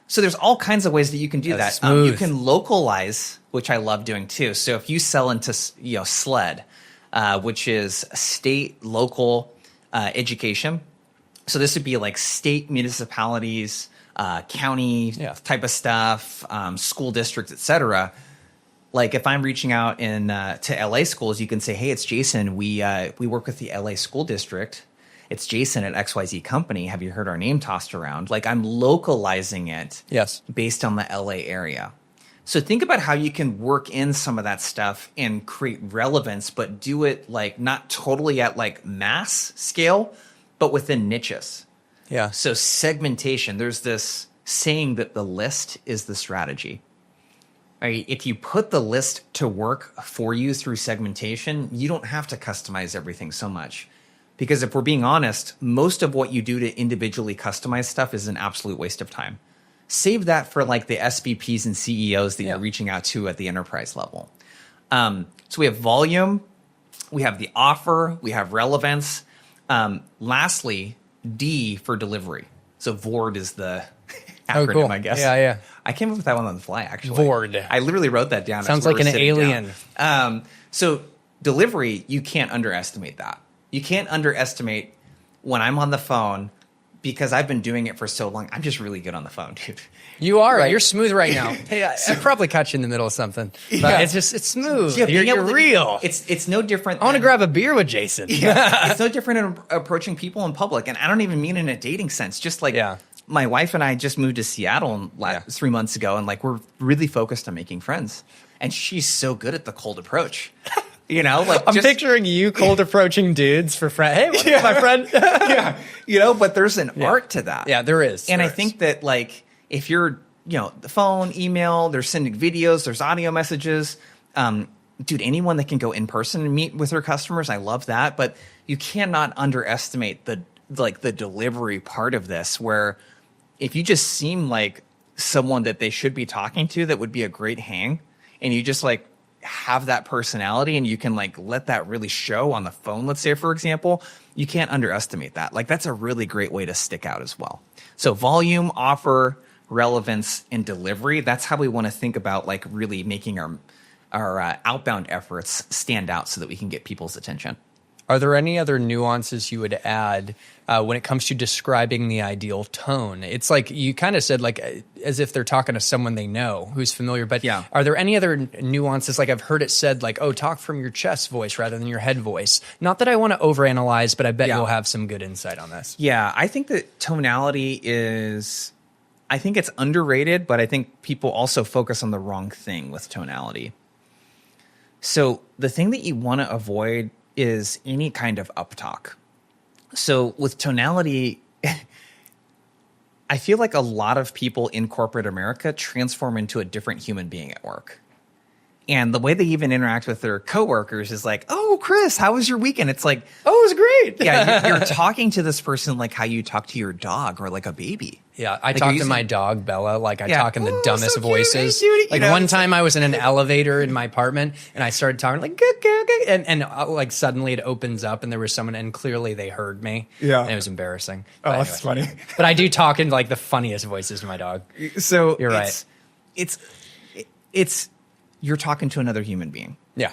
So there's all kinds of ways that you can do that. You can localize, which I love doing too. So if you sell into SLED, which is state local education. So this would be like state municipalities, county type of stuff, school districts, et cetera. Like if I'm reaching out to LA schools, you can say, hey, it's Jason. We work with the LA school district. It's Jason at XYZ company. Have you heard our name tossed around? Like I'm localizing it based on the LA area. So think about how you can work in some of that stuff and create relevance, but do it like not totally at like mass scale, but within niches. Yeah. So segmentation, there's this saying that the list is the strategy. Right? If you put the list to work for you through segmentation, you don't have to customize everything so much. Because if we're being honest, most of what you do to individually customize stuff is an absolute waste of time. Save that for like the SVPs and CEOs that you're reaching out to at the enterprise level. So we have volume, we have the offer, we have relevance. Lastly, D for delivery. So VORD is the acronym, I guess. Yeah. I came up with that one on the fly, actually. VORD. I literally wrote that down. Sounds like an alien. So delivery, you can't underestimate that. You can't underestimate when I'm on the phone, because I've been doing it for so long. I'm just really good on the phone, dude. You are. Right? You're smooth right now. Hey, I probably caught you in the middle of something. But it's smooth. Yeah, you're real. It's no different. I want to grab a beer with Jason. It's no different in approaching people in public. And I don't even mean in a dating sense. Just like my wife and I just moved to Seattle 3 months ago. And like we're really focused on making friends. And she's so good at the cold approach. You know, like I'm picturing you cold approaching dudes for friend. Hey, what's up, my friend? You know, but there's an art to that. Yeah, there is. And I think that like if you're, the phone, email, they're sending videos, there's audio messages. Dude, anyone that can go in person and meet with their customers, I love that. But you cannot underestimate the delivery part of this, where if you just seem like someone that they should be talking to, that would be a great hang, and you just like have that personality and you can like let that really show on the phone, let's say, for example, you can't underestimate that. Like that's a really great way to stick out as well. So volume, offer, relevance, and delivery. That's how we want to think about like really making our outbound efforts stand out so that we can get people's attention. Are there any other nuances you would add when it comes to describing the ideal tone? It's like you kind of said, like as if they're talking to someone they know who's familiar. But yeah. Are there any other nuances? Like I've heard it said, like, oh, talk from your chest voice rather than your head voice. Not that I want to overanalyze, but I bet you'll have some good insight on this. Yeah, I think that tonality is, I think it's underrated, but I think people also focus on the wrong thing with tonality. So the thing that you want to avoid is any kind of uptalk. So with tonality, I feel like a lot of people in corporate America transform into a different human being at work. And the way they even interact with their coworkers is like, oh, Chris, how was your weekend? It's like, oh, it was great. Yeah, you're talking to this person like how you talk to your dog or like a baby. Yeah, I talk to my dog, Bella, like I talk in the dumbest so voices. Cute, like one time I was in an elevator in my apartment and I started talking like, and like suddenly it opens up and there was someone and clearly they heard me. Yeah. And it was embarrassing. Oh, that's funny. But I do talk in like the funniest voices to my dog. So you're right. It's you're talking to another human being. Yeah.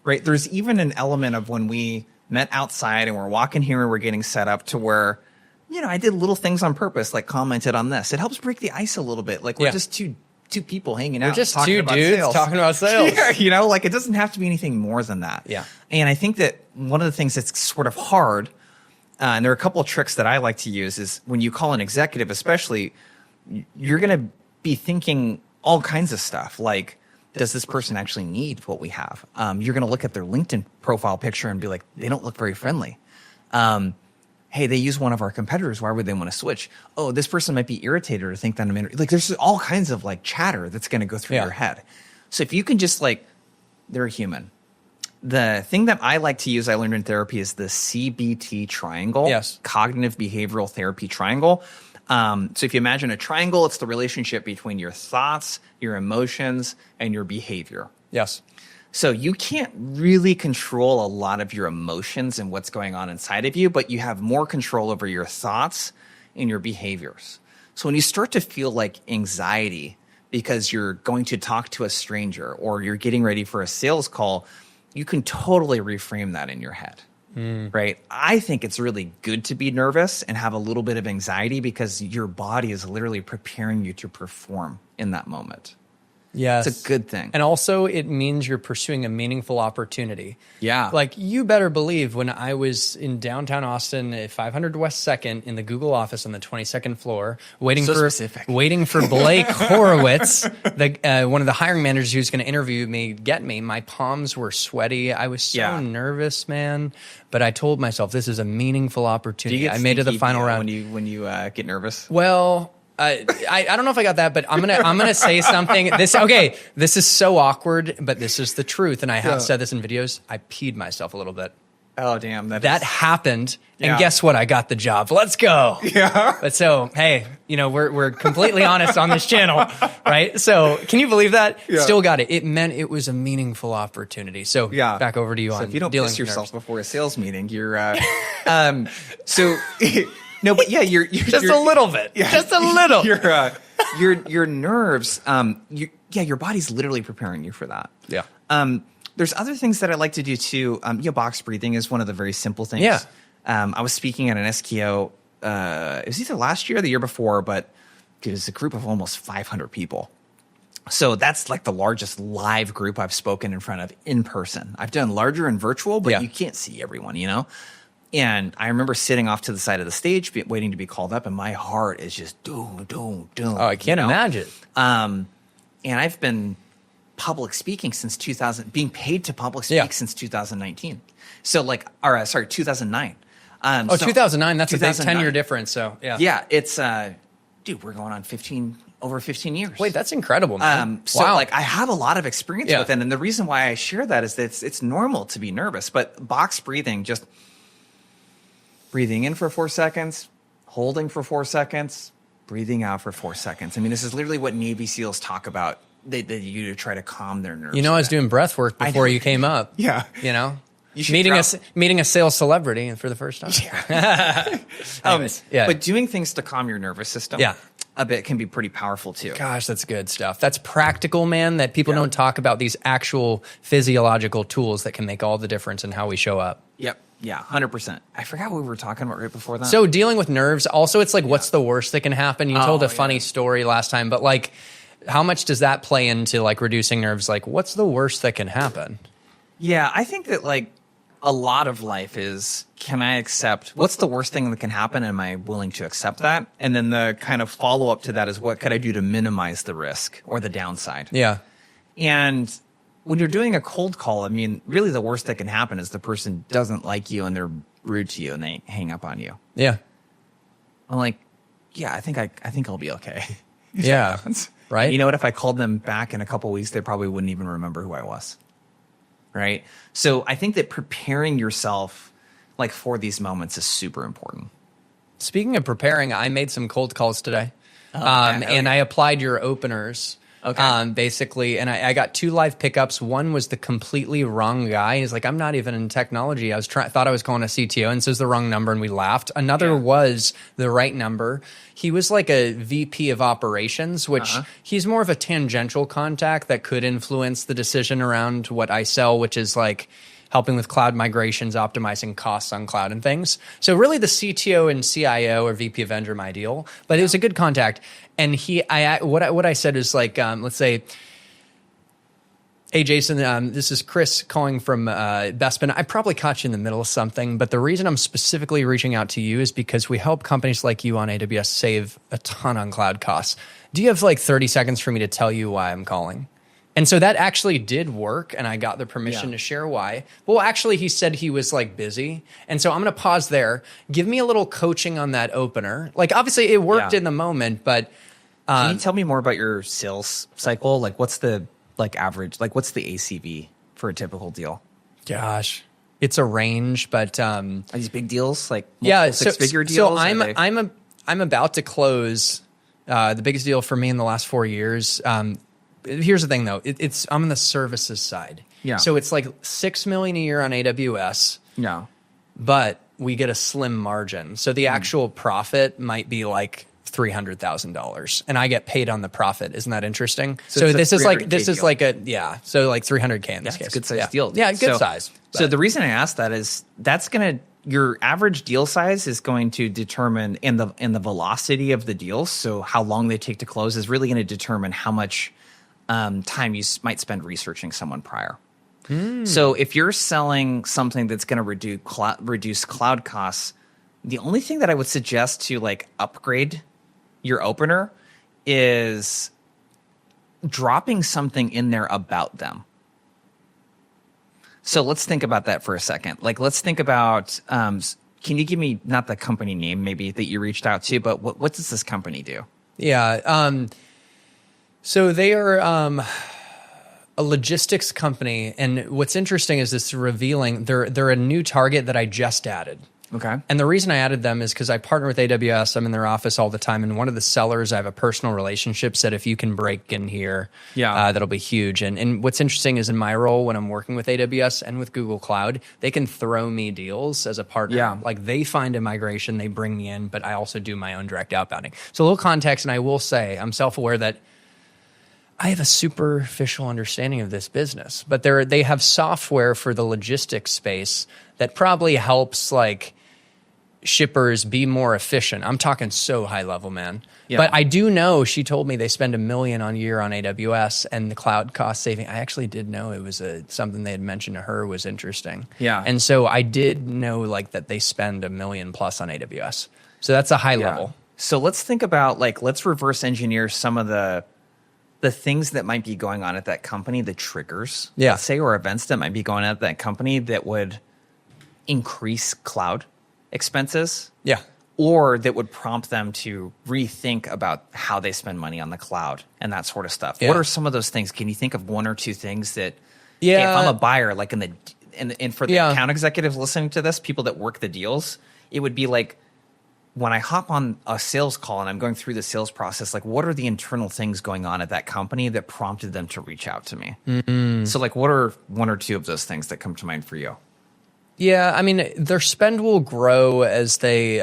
Right. There's even an element of when we met outside and we're walking here and we're getting set up to where, you know, I did little things on purpose, like commented on this. It helps break the ice a little bit. Like we're just two people hanging out. We're just two dudes talking about sales. Yeah, you know, like it doesn't have to be anything more than that. Yeah. And I think that one of the things that's sort of hard, and there are a couple of tricks that I like to use, is when you call an executive, especially, you're going to be thinking all kinds of stuff like, does this person actually need what we have? You're going to look at their LinkedIn profile picture and be like, they don't look very friendly. Hey, they use one of our competitors. Why would they want to switch? Oh, this person might be irritated or think that I'm like, there's all kinds of like chatter that's going to go through your head. So if you can just like, they're human. The thing that I like to use, I learned in therapy, is the CBT triangle. Yes. Cognitive Behavioral Therapy Triangle. So if you imagine a triangle, it's the relationship between your thoughts, your emotions, and your behavior. Yes. So you can't really control a lot of your emotions and what's going on inside of you, but you have more control over your thoughts and your behaviors. So when you start to feel like anxiety because you're going to talk to a stranger or you're getting ready for a sales call, you can totally reframe that in your head. Right? I think it's really good to be nervous and have a little bit of anxiety because your body is literally preparing you to perform in that moment. Yes. It's a good thing. And also it means you're pursuing a meaningful opportunity. Yeah. Like you better believe when I was in downtown Austin at 500 West 2nd in the Google office on the 22nd floor, waiting for Blake Horowitz, one of the hiring managers who's going to interview me, my palms were sweaty. I was so nervous, man. But I told myself this is a meaningful opportunity. I made it to the final round. When you get nervous? Well, I don't know if I got that, but I'm gonna say something. This is so awkward, but this is the truth, and I have said this in videos. I peed myself a little bit. Oh damn! That happened, and guess what? I got the job. Let's go. Yeah. But so hey, you know we're completely honest on this channel, right? So can you believe that? Yeah. Still got it. It meant it was a meaningful opportunity. So back over to you. So on if you don't dealing piss with yourself nerves. before a sales meeting, you're so. No, but yeah, you're just a little bit. Yeah, just a little. Your nerves. Your body's literally preparing you for that. Yeah. There's other things that I like to do too. Box breathing is one of the very simple things. Yeah. I was speaking at an SKO. It was either last year or the year before, but it was a group of almost 500 people. So that's like the largest live group I've spoken in front of in person. I've done larger and virtual, but you can't see everyone, you know? And I remember sitting off to the side of the stage, waiting to be called up, and my heart is just doom. Oh, I can't imagine. And I've been public speaking since 2000, being paid to public speak since 2019. So 2009. 2009, that's a big 10-year difference. So yeah, it's we're going on over 15 years. Wait, that's incredible, man. Wow. I have a lot of experience with it, and the reason why I share that is that it's normal to be nervous, but box breathing, just breathing in for 4 seconds, holding for 4 seconds, breathing out for 4 seconds. I mean, this is literally what Navy SEALs talk about. They do to try to calm their nerves. You know, I was doing breath work before you came up. Yeah. You know, meeting a sales celebrity for the first time. Yeah. But doing things to calm your nervous system. Yeah. a bit can be pretty powerful too. Gosh, that's good stuff. That's practical, man, that people don't talk about, these actual physiological tools that can make all the difference in how we show up. Yep. Yeah, 100%. I forgot what we were talking about right before that. So dealing with nerves, also it's like, what's the worst that can happen? You told a funny story last time, but like, how much does that play into like reducing nerves? Like, what's the worst that can happen? Yeah, I think that like a lot of life is, can I accept, what's the worst thing that can happen? Am I willing to accept that? And then the kind of follow up to that is, what could I do to minimize the risk or the downside? Yeah. And when you're doing a cold call, I mean, really the worst that can happen is the person doesn't like you and they're rude to you and they hang up on you. Yeah. I'm like, yeah, I think I'll be okay. Yeah. Right. You know what? If I called them back in a couple of weeks, they probably wouldn't even remember who I was. Right. So I think that preparing yourself like for these moments is super important. Speaking of preparing, I made some cold calls today. Okay. And I applied your openers. Okay. Basically, and I got 2 live pickups. One was the completely wrong guy. He's like, I'm not even in technology. Thought I was calling a CTO, and so it's the wrong number, and we laughed. Another was the right number. He was like a VP of operations, which he's more of a tangential contact that could influence the decision around what I sell, which is like helping with cloud migrations, optimizing costs on cloud and things. So really the CTO and CIO or VP of Vendor are my ideal, but it was a good contact. And what I said is like, let's say, hey, Jason, this is Chris calling from Bespin. I probably caught you in the middle of something, but the reason I'm specifically reaching out to you is because we help companies like you on AWS save a ton on cloud costs. Do you have like 30 seconds for me to tell you why I'm calling? And so that actually did work, and I got the permission to share why. Well, actually, he said he was like busy. And so I'm going to pause there. Give me a little coaching on that opener. Like, obviously, it worked in the moment, but... Can you tell me more about your sales cycle? Like, what's the like average? Like, what's the ACV for a typical deal? Gosh, it's a range, but... Are these big deals? Like, so, 6-figure deals? So I'm about to close the biggest deal for me in the last 4 years. Here's the thing, though. I'm on the services side. Yeah. So it's like $6 million a year on AWS. Yeah. But we get a slim margin. So the actual profit might be like $300,000, and I get paid on the profit. Isn't that interesting? So this is like so like $300K in this case. It's a good size deal. Yeah, good size. So the reason I asked that is your average deal size is going to determine in the velocity of the deals. So how long they take to close is really going to determine how much time you might spend researching someone prior. So if you're selling something that's going to reduce cloud costs, the only thing that I would suggest to like upgrade your opener is dropping something in there about them. So let's think about that for a second. Like, let's think about, can you give me not the company name maybe that you reached out to, but what does this company do? Yeah. So they are a logistics company, and what's interesting is this revealing they're a new target that I just added. Okay. And the reason I added them is because I partner with AWS. I'm in their office all the time, and one of the sellers I have a personal relationship said, if you can break in here, that'll be huge. And what's interesting is in my role when I'm working with AWS and with Google Cloud, they can throw me deals as a partner. Yeah. Like they find a migration, they bring me in, but I also do my own direct outbounding. So a little context, and I will say I'm self-aware that I have a superficial understanding of this business, but they have software for the logistics space that probably helps like shippers be more efficient. I'm talking so high level, man. Yeah. But I do know she told me they spend $1 million a year on AWS and the cloud cost saving. I actually did know it was something they had mentioned to her was interesting. Yeah. And so I did know like that they spend $1 million plus on AWS. So that's a high level. So let's think about let's reverse engineer some of the things that might be going on at that company, the triggers, let's say, or events that might be going on at that company that would increase cloud expenses. Yeah. Or that would prompt them to rethink about how they spend money on the cloud and that sort of stuff. Yeah. What are some of those things? Can you think of 1 or 2 things that, if I'm a buyer, like and for the account executives listening to this, people that work the deals, it would be like, when I hop on a sales call and I'm going through the sales process, like what are the internal things going on at that company that prompted them to reach out to me? Mm-hmm. So like what are 1 or 2 of those things that come to mind for you? Yeah, I mean, their spend will grow as they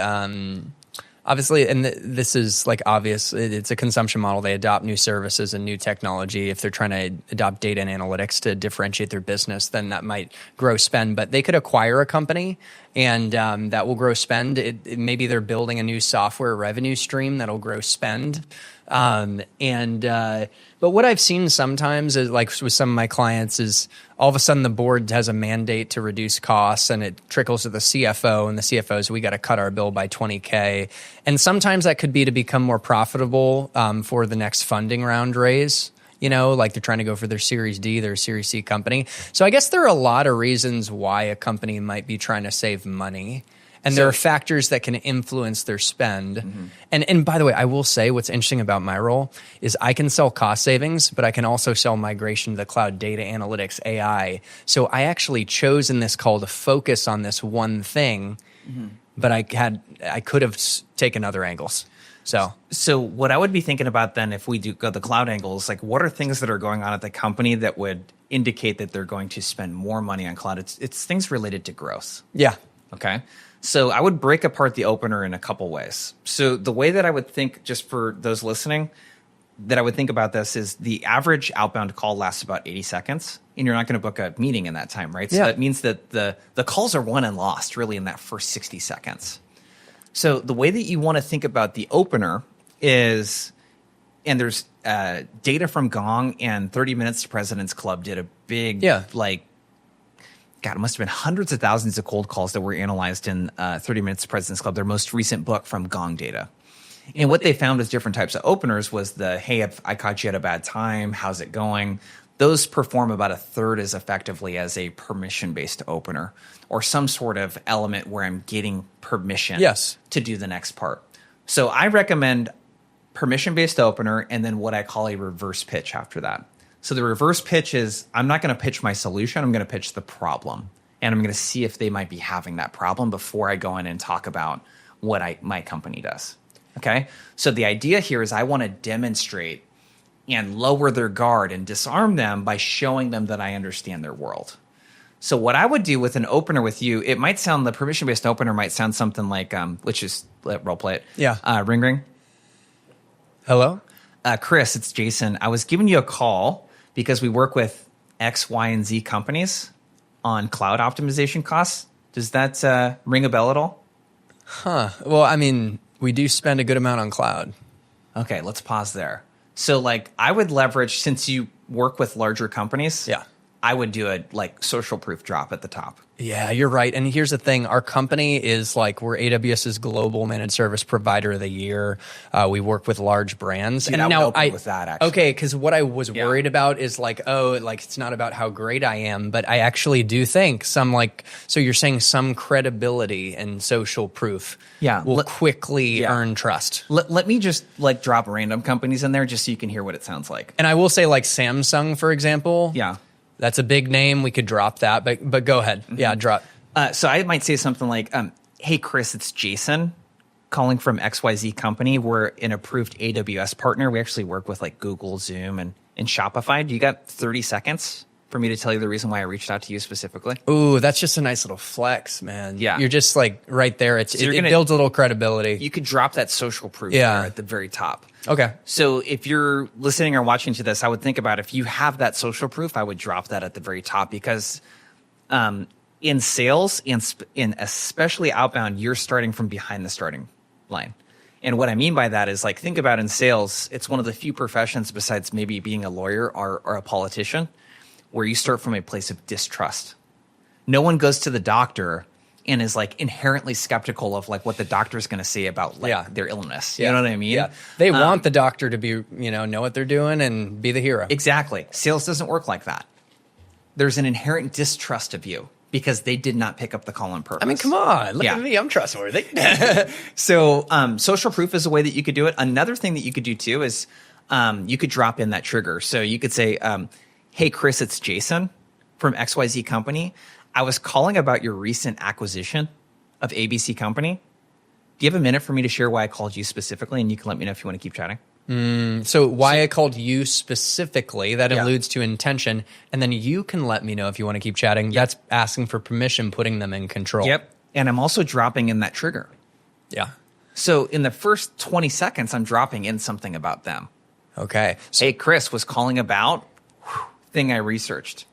Obviously, and this is like obvious, it's a consumption model. They adopt new services and new technology. If they're trying to adopt data and analytics to differentiate their business, then that might grow spend. But they could acquire a company and that will grow spend. Maybe they're building a new software revenue stream that'll grow spend. But what I've seen sometimes is like with some of my clients is all of a sudden the board has a mandate to reduce costs and it trickles to the CFO and the CFOs, we got to cut our bill by 20K. And sometimes that could be to become more profitable, for the next funding round raise. Like they're trying to go for their Series D, their Series C company. So I guess there are a lot of reasons why a company might be trying to save money. And there are factors that can influence their spend. Mm-hmm. And by the way, I will say what's interesting about my role is I can sell cost savings, but I can also sell migration to the cloud, data analytics, AI. So I actually chose in this call to focus on this one thing, but I could have taken other angles. So what I would be thinking about then if we do go the cloud angles, like what are things that are going on at the company that would indicate that they're going to spend more money on cloud? It's things related to growth. Yeah. Okay. So I would break apart the opener in a couple ways. So the way that I would think, just for those listening, that I would think about this is the average outbound call lasts about 80 seconds, and you're not going to book a meeting in that time, right? So that means that the calls are won and lost really in that first 60 seconds. So the way that you want to think about the opener is, and there's data from Gong and 30 Minutes to President's Club did a big, God, it must have been hundreds of thousands of cold calls that were analyzed in 30 Minutes to President's Club, their most recent book from Gong data. And what they found with different types of openers was hey, I caught you at a bad time. How's it going? Those perform about a third as effectively as a permission-based opener or some sort of element where I'm getting permission to do the next part. So I recommend permission-based opener and then what I call a reverse pitch after that. So the reverse pitch is I'm not going to pitch my solution. I'm going to pitch the problem. And I'm going to see if they might be having that problem before I go in and talk about what my company does. Okay? So the idea here is I want to demonstrate and lower their guard and disarm them by showing them that I understand their world. So what I would do with an opener with you, it might sound, the permission-based opener might sound something like, let's just role play it. Yeah. Ring, ring. Hello? Chris, it's Jason. I was giving you a call because we work with X, Y, and Z companies on cloud optimization costs. Does that ring a bell at all? Well, I mean, we do spend a good amount on cloud. Okay, let's pause there. So like I would leverage, since you work with larger companies, I would do a social proof drop at the top. Yeah, you're right. And here's the thing. Our company is we're AWS's global managed service provider of the year. We work with large brands. Dude, and now I would with that actually. Okay, because what I was worried about is it's not about how great I am, but I actually do think some so you're saying some credibility and social proof will quickly earn trust. Let me just drop random companies in there just so you can hear what it sounds like. And I will say Samsung, for example. Yeah. That's a big name. We could drop that, but go ahead. Mm-hmm. Yeah, drop. So I might say something like, hey, Chris, it's Jason calling from XYZ company. We're an approved AWS partner. We actually work with Google, Zoom, and Shopify. Do you got 30 seconds for me to tell you the reason why I reached out to you specifically? Ooh, that's just a nice little flex, man. Yeah. You're just right there. It builds a little credibility. You could drop that social proof there at the very top. Okay. So if you're listening or watching to this, I would think about if you have that social proof, I would drop that at the very top because in sales and especially outbound, you're starting from behind the starting line. And what I mean by that is think about in sales, it's one of the few professions besides maybe being a lawyer or a politician where you start from a place of distrust. No one goes to the doctor and is inherently skeptical of what the doctor is going to say about their illness. You know what I mean? Yeah. They want the doctor to be, know what they're doing and be the hero. Exactly. Sales doesn't work like that. There's an inherent distrust of you because they did not pick up the call on purpose. I mean, come on. Look at me. I'm trustworthy. So social proof is a way that you could do it. Another thing that you could do too is you could drop in that trigger. So you could say, hey, Chris, it's Jason from XYZ company. I was calling about your recent acquisition of ABC company. Do you have a minute for me to share why I called you specifically? And you can let me know if you want to keep chatting. So why I called you specifically, that alludes to intention. And then you can let me know if you want to keep chatting. Yep. That's asking for permission, putting them in control. Yep. And I'm also dropping in that trigger. Yeah. So in the first 20 seconds, I'm dropping in something about them. Okay. So, Hey, Chris was calling about thing I researched.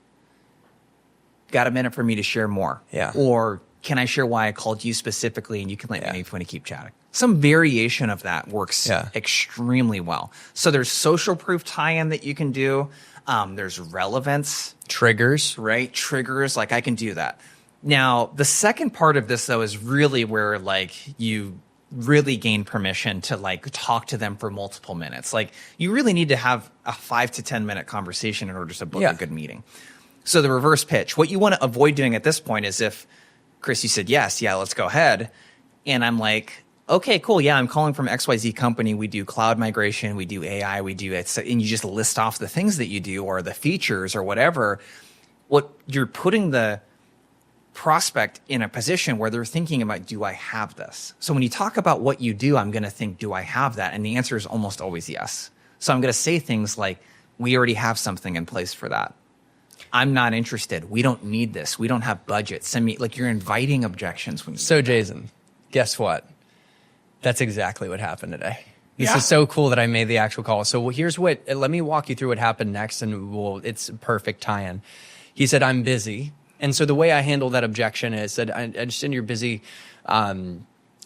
Got a minute for me to share more? Yeah. Or can I share why I called you specifically and you can let me know if you want to keep chatting? Some variation of that works extremely well. So there's social proof tie-in that you can do. There's relevance. triggers. Right? Triggers, like I can do that. Now, the second part of this, though, is really where like you really gain permission to like talk to them for multiple minutes. Like you really need to have a 5 to 10 minute conversation in order to book a good meeting. So the reverse pitch, what you want to avoid doing at this point is if Chris, you said, yes, yeah, let's go ahead. And I'm like, okay, cool. Yeah, I'm calling from XYZ company. We do cloud migration. We do AI. We do it. And you just list off the things that you do or the features or whatever. What you're putting the prospect in a position where they're thinking about, do I have this? So when you talk about what you do, I'm going to think, do I have that? And the answer is almost always yes. So I'm going to say things like, we already have something in place for that. I'm not interested. We don't need this. We don't have budget. Send me, like you're inviting objections. When you So Jason, guess what? That's exactly what happened today. This is so cool that I made the actual call. So here's what, let me walk you through what happened next and it's a perfect tie-in. He said, I'm busy. And so the way I handled that objection is that I understand you're busy.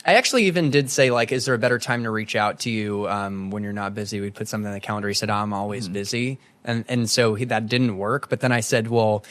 I actually even did say, like, is there a better time to reach out to you when you're not busy? We'd put something on the calendar. He said, I'm always busy. And so that didn't work. But then I said, well,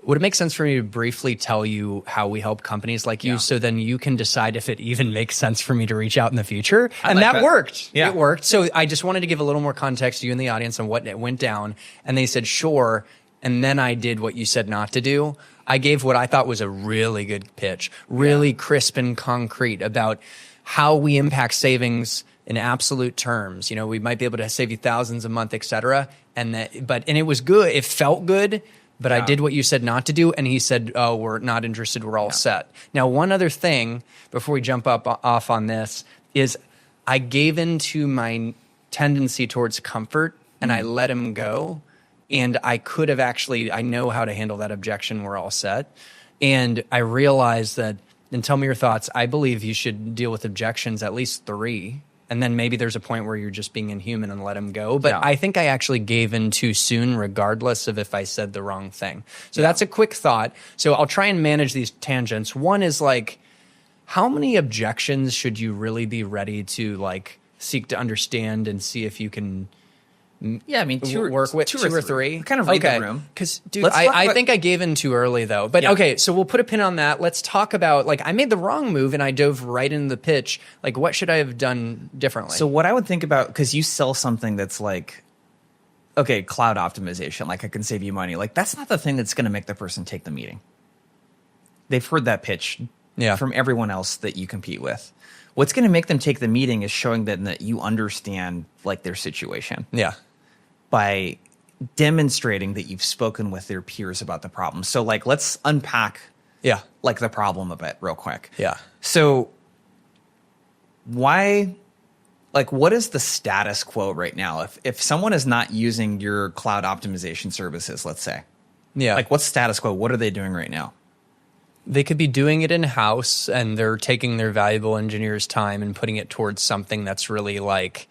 would it make sense for me to briefly tell you how we help companies like you so then you can decide if it even makes sense for me to reach out in the future? And that worked. Yeah. It worked. So I just wanted to give a little more context to you and the audience on what went down. And they said, sure. And then I did what you said not to do. I gave what I thought was a really good pitch, really crisp and concrete about how we impact savings in absolute terms. You know, we might be able to save you thousands a month, et cetera. And it was good. It felt good, but I did what you said not to do. And he said, oh, we're not interested. We're all set. Now, one other thing before we jump off on this is I gave into my tendency towards comfort and I let him go. And I could have actually, I know how to handle that objection. We're all set. And I realized that, and tell me your thoughts, I believe you should deal with objections at least 3. And then maybe there's a point where you're just being inhuman and let them go. But I think I actually gave in too soon, regardless of if I said the wrong thing. So that's a quick thought. So I'll try and manage these tangents. One is like, how many objections should you really be ready to like seek to understand and see if you can I mean, work with two or three. Kind of read the room. Because, dude, I think I gave in too early, though. But okay, so we'll put a pin on that. Let's talk about, like, I made the wrong move and I dove right into the pitch. Like, what should I have done differently? So what I would think about, because you sell something that's like, okay, cloud optimization, like I can save you money. Like, that's not the thing that's going to make the person take the meeting. They've heard that pitch from everyone else that you compete with. What's going to make them take the meeting is showing them that you understand, like, their situation. Yeah. By demonstrating that you've spoken with their peers about the problem. So like, let's unpack like the problem a bit real quick. Yeah. So why, like, what is the status quo right now? If someone is not using your cloud optimization services, let's say, like what's status quo? What are they doing right now? They could be doing it in-house and they're taking their valuable engineers' time and putting it towards something that's really like,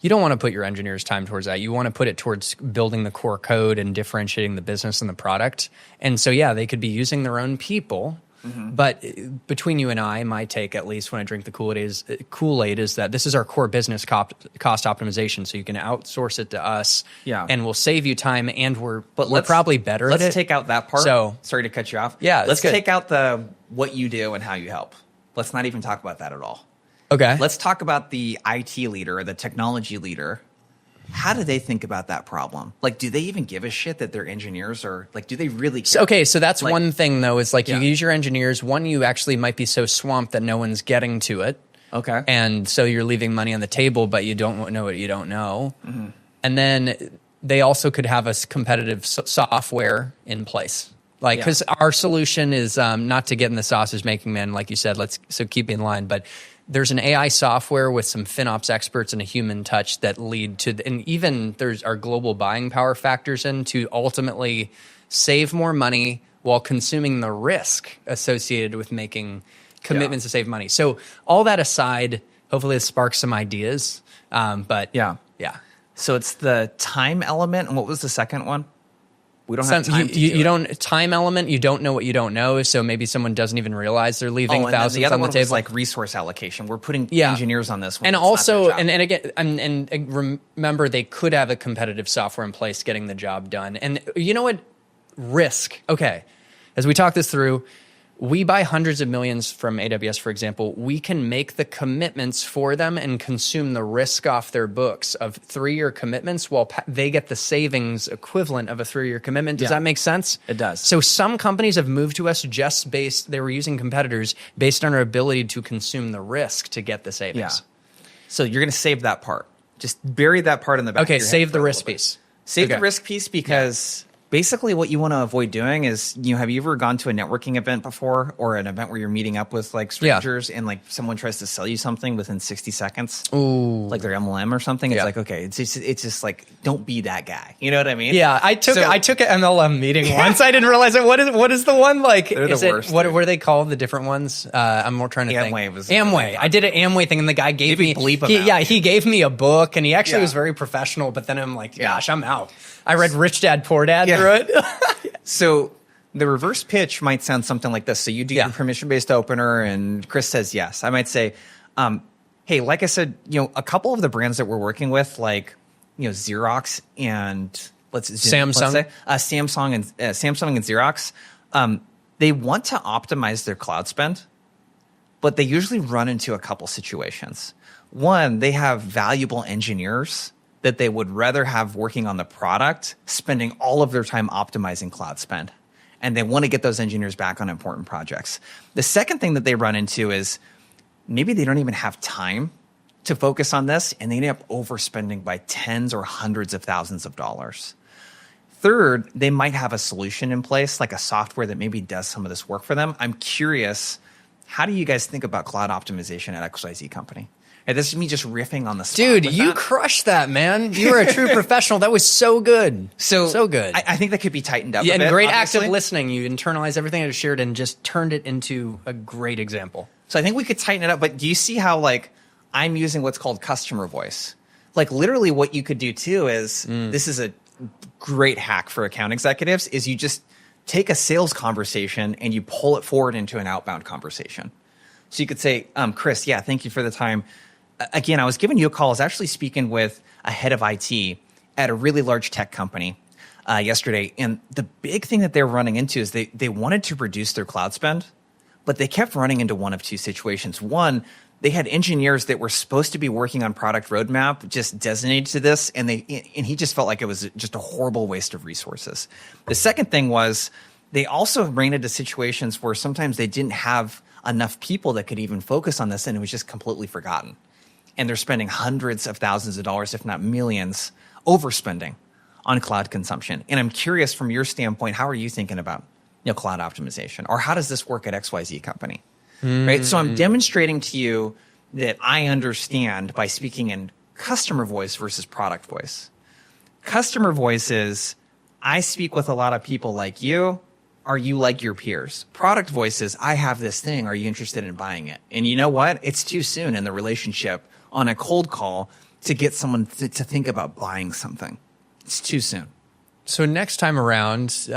you don't want to put your engineers' time towards that. You want to put it towards building the core code and differentiating the business and the product. And so, they could be using their own people. But between you and I, my take, at least when I drink the Kool-Aid is that this is our core business cost optimization. So you can outsource it to us and we'll save you time and we're probably better at it. Let's take out that part. So, sorry to cut you off. Yeah, let's take out the what you do and how you help. Let's not even talk about that at all. Okay. Let's talk about the IT leader or the technology leader. How do they think about that problem? Like, do they even give a shit that their engineers are, like, do they really care? Okay, so that's like, one thing, though, is like you use your engineers. One, you actually might be so swamped that no one's getting to it. Okay. And so you're leaving money on the table, but you don't know what you don't know. And then they also could have a competitive software in place. Like, because our solution is not to get in the sausage making, man, like you said, so keep in line, but there's an AI software with some FinOps experts and a human touch that lead to, and even there's our global buying power factors in to ultimately save more money while consuming the risk associated with making commitments to save money. So all that aside, Hopefully, it sparks some ideas. But Yeah. yeah. So it's the time element. And what was the second one? We don't have time to do you it. don't time element. You don't know what you don't know. So maybe someone doesn't even realize they're leaving And thousands the other on the one table. was like resource allocation. We're putting Yeah. engineers on this one. And It's not also, their job. and again, and remember, they could have a competitive software in place getting the job done. And you know what? Risk. Okay. As we talk this through, we buy hundreds of millions from AWS, for example. We can make the commitments for them and consume the risk off their books of 3-year commitments while they get the savings equivalent of a 3-year commitment. Does Yeah. that make sense? It does. So some companies have moved to us just they were using competitors based on our ability to consume the risk to get the savings. Yeah. So you're going to save that part. Just bury that part in the back. Okay, of your head save for the a risk little bit. piece. Save Okay. the risk piece because basically what you want to avoid doing is, have you ever gone to a networking event before, or an event where you're meeting up with like strangers and like someone tries to sell you something within 60 seconds? Ooh. Like their MLM or something. It's Yeah. like, okay, it's just like, don't be that guy. You know what I mean? Yeah, I took So- an MLM meeting once. I didn't realize it. What is the one like? They're the is it, worst, what dude. are they called? The different ones? I'm more trying to think. Amway was- Amway. I did an Amway thing, and the guy gave me Maybe bleep him out. he gave me a book, and he actually Yeah. was very professional. But then I'm like, Yeah. gosh, I'm out. I read Rich Dad Poor Dad Yeah. through it. So the reverse pitch might sound something like this. So you do Yeah. your permission-based opener and Chris says yes. I might say, hey, like I said, a couple of the brands that we're working with, like, Xerox and Samsung. Samsung and Xerox, they want to optimize their cloud spend, but they usually run into a couple situations. One, they have valuable engineers that they would rather have working on the product, spending all of their time optimizing cloud spend. And they want to get those engineers back on important projects. The second thing that they run into is maybe they don't even have time to focus on this, and they end up overspending by tens or hundreds of thousands of dollars. Third, they might have a solution in place, like a software that maybe does some of this work for them. I'm curious, how do you guys think about cloud optimization at XYZ company? And this is me just riffing on the spot. Dude, with you that. crushed that, man. You were a true professional. That was so good. So good. I think that could be tightened up Yeah, a bit, and great obviously. active listening. You internalized everything I just shared and just turned it into a great example. So I think we could tighten it up. But do you see how, like, I'm using what's called customer voice? Like, literally what you could do too is, this is a great hack for account executives, is you just take a sales conversation and you pull it forward into an outbound conversation. So you could say, Chris, yeah, thank you for the time. Again, I was giving you a call. I was actually speaking with a head of IT at a really large tech company yesterday. And the big thing that they're running into is they wanted to reduce their cloud spend, but they kept running into one of two situations. One, they had engineers that were supposed to be working on product roadmap just designated to this, and he just felt like it was just a horrible waste of resources. The second thing was they also ran into situations where sometimes they didn't have enough people that could even focus on this, and it was just completely forgotten. And they're spending hundreds of thousands of dollars, if not millions, overspending on cloud consumption. And I'm curious, from your standpoint, how are you thinking about cloud optimization? Or how does this work at XYZ company? Right? So I'm demonstrating to you that I understand by speaking in customer voice versus product voice. Customer voice is, I speak with a lot of people like you. Are you like your peers? Product voice is, I have this thing. Are you interested in buying it? And you know what? It's too soon in the relationship on a cold call to get someone to think about buying something. It's too soon. So next time around,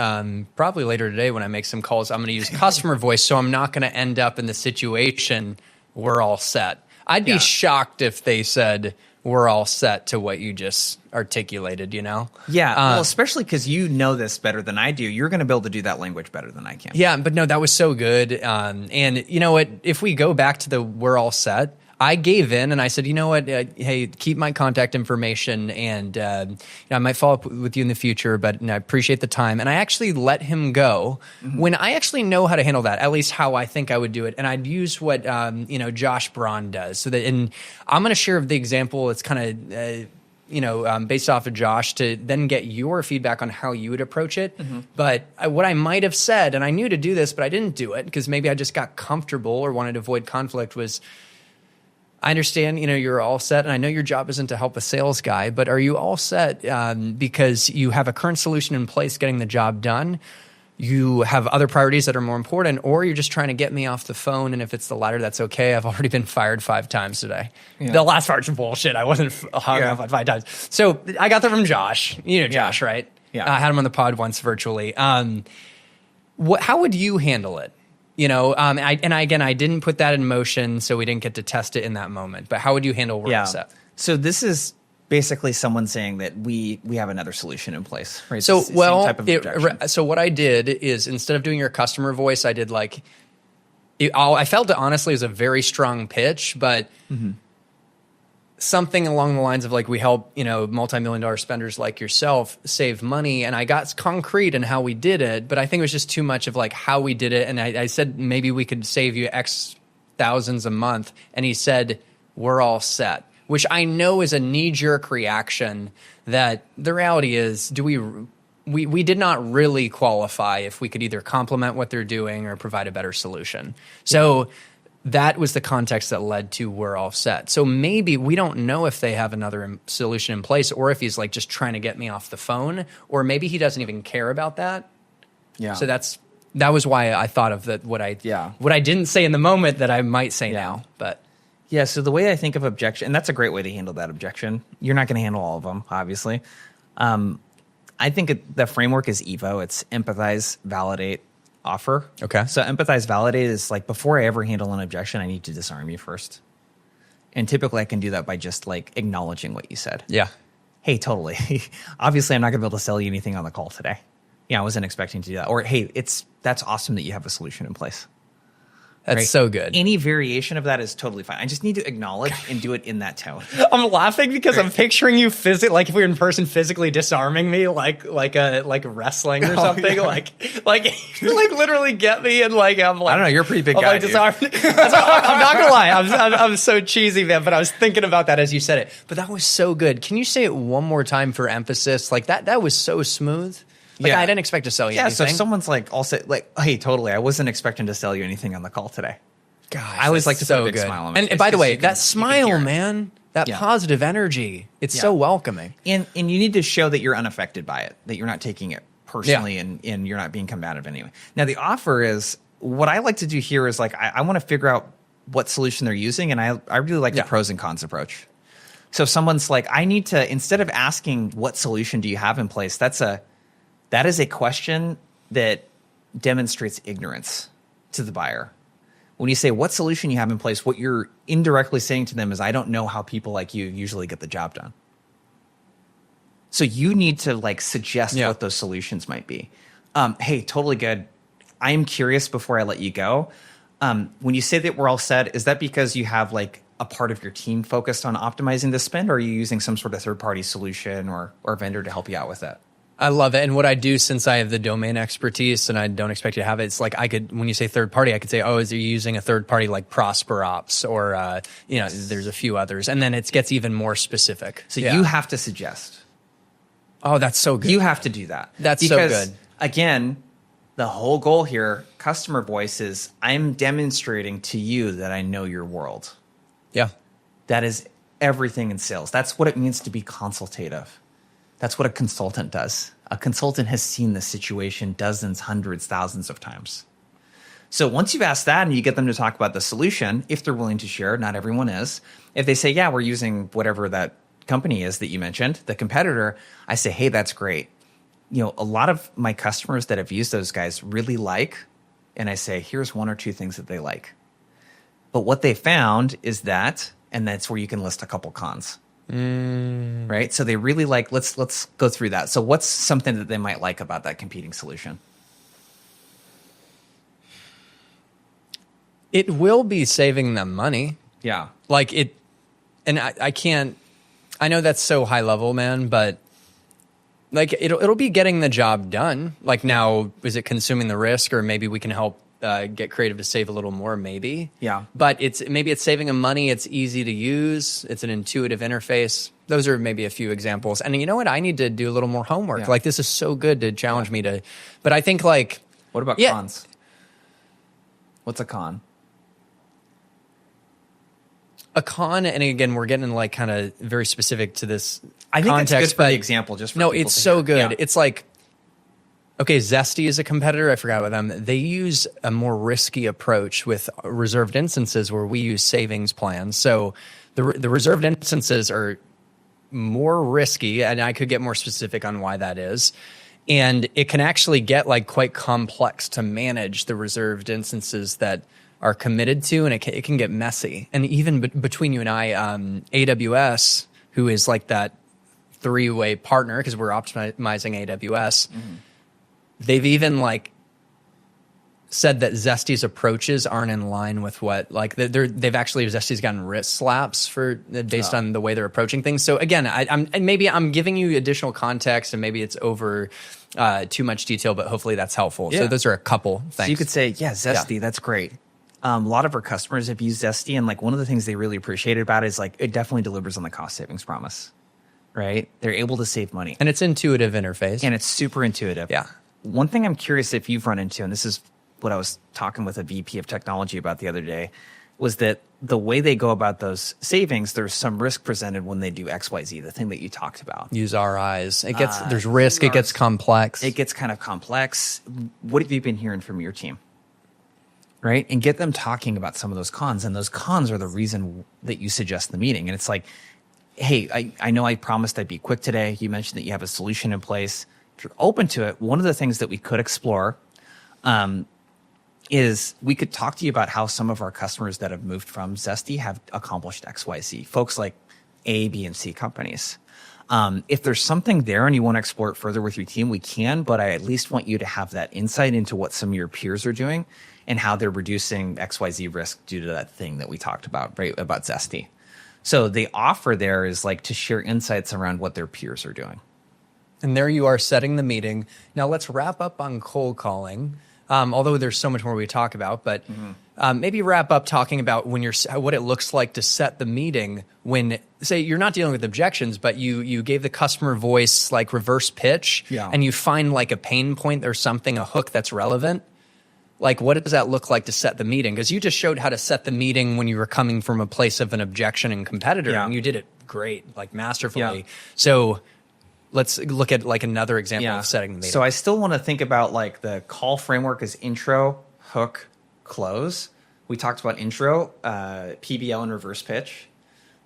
probably later today when I make some calls, I'm going to use customer voice, so I'm not going to end up in the situation we're all set. I'd be shocked if they said we're all set to what you just articulated, Yeah. Well, especially because you know this better than I do. You're going to be able to do that language better than I can. Yeah, but no, that was so good. And you know what? If we go back to the we're all set, I gave in and I said, you know what? Hey, keep my contact information, and I might follow up with you in the future, but I appreciate the time. And I actually let him go when I actually know how to handle that, at least how I think I would do it. And I'd use what Josh Braun does. So that, and I'm going to share the example. It's kind of based off of Josh to then get your feedback on how you would approach it. But what I might have said, and I knew to do this, but I didn't do it because maybe I just got comfortable or wanted to avoid conflict, was, I understand, you're all set, and I know your job isn't to help a sales guy, but are you all set because you have a current solution in place getting the job done? you have other priorities that are more important, or you're just trying to get me off the phone. And if it's the latter, that's okay. I've already been fired 5 times today. Yeah. The last part's bullshit. I wasn't hung up on 5 times. So I got that from Josh. You know Josh, right? Yeah. I had him on the pod once virtually. How would you handle it? You know, I didn't put that in motion, so we didn't get to test it in that moment. But how would you handle we're all set? So this is basically someone saying that we have another solution in place, right? So, so what I did is instead of doing your customer voice, I did I felt it honestly was a very strong pitch, but something along the lines of we help, multi-million-dollar spenders like yourself save money. And I got concrete in how we did it, but I think it was just too much of how we did it. And I said, maybe we could save you X thousands a month. And he said, we're all set. Which I know is a knee-jerk reaction that the reality is, we did not really qualify if we could either complement what they're doing or provide a better solution. So that was the context that led to we're all set. So maybe we don't know if they have another solution in place or if he's just trying to get me off the phone, or maybe he doesn't even care about that. Yeah. So that was why I thought of what I didn't say in the moment that I might say now, but. Yeah, so the way I think of objection, and that's a great way to handle that objection. You're not going to handle all of them, obviously. I think the framework is EVO. It's empathize, validate, offer. Okay. So empathize, validate is before I ever handle an objection, I need to disarm you first. And typically I can do that by just acknowledging what you said. Yeah. Hey, totally. Obviously, I'm not going to be able to sell you anything on the call today. Yeah, I wasn't expecting to do that. Or, hey, that's awesome that you have a solution in place. That's so good. Any variation of that is totally fine. I just need to acknowledge and do it in that tone. I'm laughing because I'm picturing you if we were in person, physically disarming me like wrestling or something. Yeah. like literally get me and I'm I don't know. You're a pretty big guy. Disarmed. I'm not gonna lie. I'm so cheesy, man. But I was thinking about that as you said it. But that was so good. Can you say it one more time for emphasis? That was so smooth. I didn't expect to sell you anything. So if someone's all set, hey, totally, I wasn't expecting to sell you anything on the call today. Gosh, I always like to put a big smile on my face. And by the way, that smile, man, that positive energy, it's so welcoming. And you need to show that you're unaffected by it, that you're not taking it personally and you're not being combative anyway. Now, the offer is, what I like to do here is I want to figure out what solution they're using, and I really like the pros and cons approach. So if someone's I need to, instead of asking what solution do you have in place, that is a question that demonstrates ignorance to the buyer. When you say what solution you have in place, what you're indirectly saying to them is, I don't know how people like you usually get the job done. So you need to suggest what those solutions might be. Hey, totally good. I'm curious before I let you go. When you say that we're all set, is that because you have a part of your team focused on optimizing the spend, or are you using some sort of third-party solution or vendor to help you out with that? I love it. And what I do, since I have the domain expertise and I don't expect you to have it, it's I could, when you say third party, I could say, is you using a third party like ProsperOps or, there's a few others. And then it gets even more specific. So you have to suggest. Oh, that's so good. You have to do that. That's so good. Again, the whole goal here, customer voice, is I'm demonstrating to you that I know your world. Yeah. That is everything in sales. That's what it means to be consultative. That's what a consultant does. A consultant has seen this situation dozens, hundreds, thousands of times. So once you've asked that and you get them to talk about the solution, if they're willing to share, not everyone is. If they say, yeah, we're using whatever that company is that you mentioned, the competitor, I say, hey, that's great. A lot of my customers that have used those guys really like, and I say, here's 1 or 2 things that they like. But what they found is that, and that's where you can list a couple cons. Right? So they really let's go through that. So what's something that they might like about that competing solution? It will be saving them money. Yeah. And I know that's so high level, man, but it'll be getting the job done. Now, is it consuming the risk, or maybe we can help get creative to save a little more, maybe. Yeah. But it's saving them money. It's easy to use. It's an intuitive interface. Those are maybe a few examples. And you know what? I need to do a little more homework. Yeah. This is so good to challenge me to. But I think What about cons? What's a con? A con, and again, we're getting kind of very specific to this. I think context, it's good for the example. Just for no, it's so good. Yeah. It's Okay, Zesty is a competitor. I forgot about them. They use a more risky approach with reserved instances where we use savings plans. So the reserved instances are more risky, and I could get more specific on why that is. And it can actually get like quite complex to manage the reserved instances that are committed to, and it can get messy. And even between you and I, AWS, who is like that three-way partner because we're optimizing AWS, they've even like said that Zesty's approaches aren't in line with what like Zesty's gotten wrist slaps based on the way they're approaching things. So again, I'm giving you additional context, and maybe it's over too much detail, but hopefully that's helpful. Yeah. So those are a couple things. So you could say, Zesty, that's great. A lot of our customers have used Zesty, and like one of the things they really appreciated about it is like it definitely delivers on the cost savings promise, right? They're able to save money, and it's intuitive interface, and it's super intuitive. Yeah. One thing I'm curious if you've run into, and this is what I was talking with a VP of technology about the other day, was that the way they go about those savings, there's some risk presented when they do XYZ, the thing that you talked about. Use RIs. There's risk. It gets complex. It gets kind of complex. What have you been hearing from your team? Right? And get them talking about some of those cons. And those cons are the reason that you suggest the meeting. And it's like, hey, I know I promised I'd be quick today. You mentioned that you have a solution in place. If you're open to it, one of the things that we could explore is we could talk to you about how some of our customers that have moved from Zesty have accomplished XYZ, folks like A, B, and C companies. If there's something there and you want to explore it further with your team, we can, but I at least want you to have that insight into what some of your peers are doing and how they're reducing XYZ risk due to that thing that we talked about, right, about Zesty. So the offer there is like to share insights around what their peers are doing. And there you are setting the meeting. Now let's wrap up on cold calling. Although there's so much more we talk about, but maybe wrap up talking about what it looks like to set the meeting when, say, you're not dealing with objections, but you gave the customer voice like reverse pitch, and you find like a pain point or something, a hook that's relevant. Like, what does that look like to set the meeting? Because you just showed how to set the meeting when you were coming from a place of an objection and competitor, and you did it great, like masterfully. Yeah. So let's look at like another example of setting the meeting. So I still want to think about like the call framework is intro, hook, close. We talked about intro, PBL, and reverse pitch.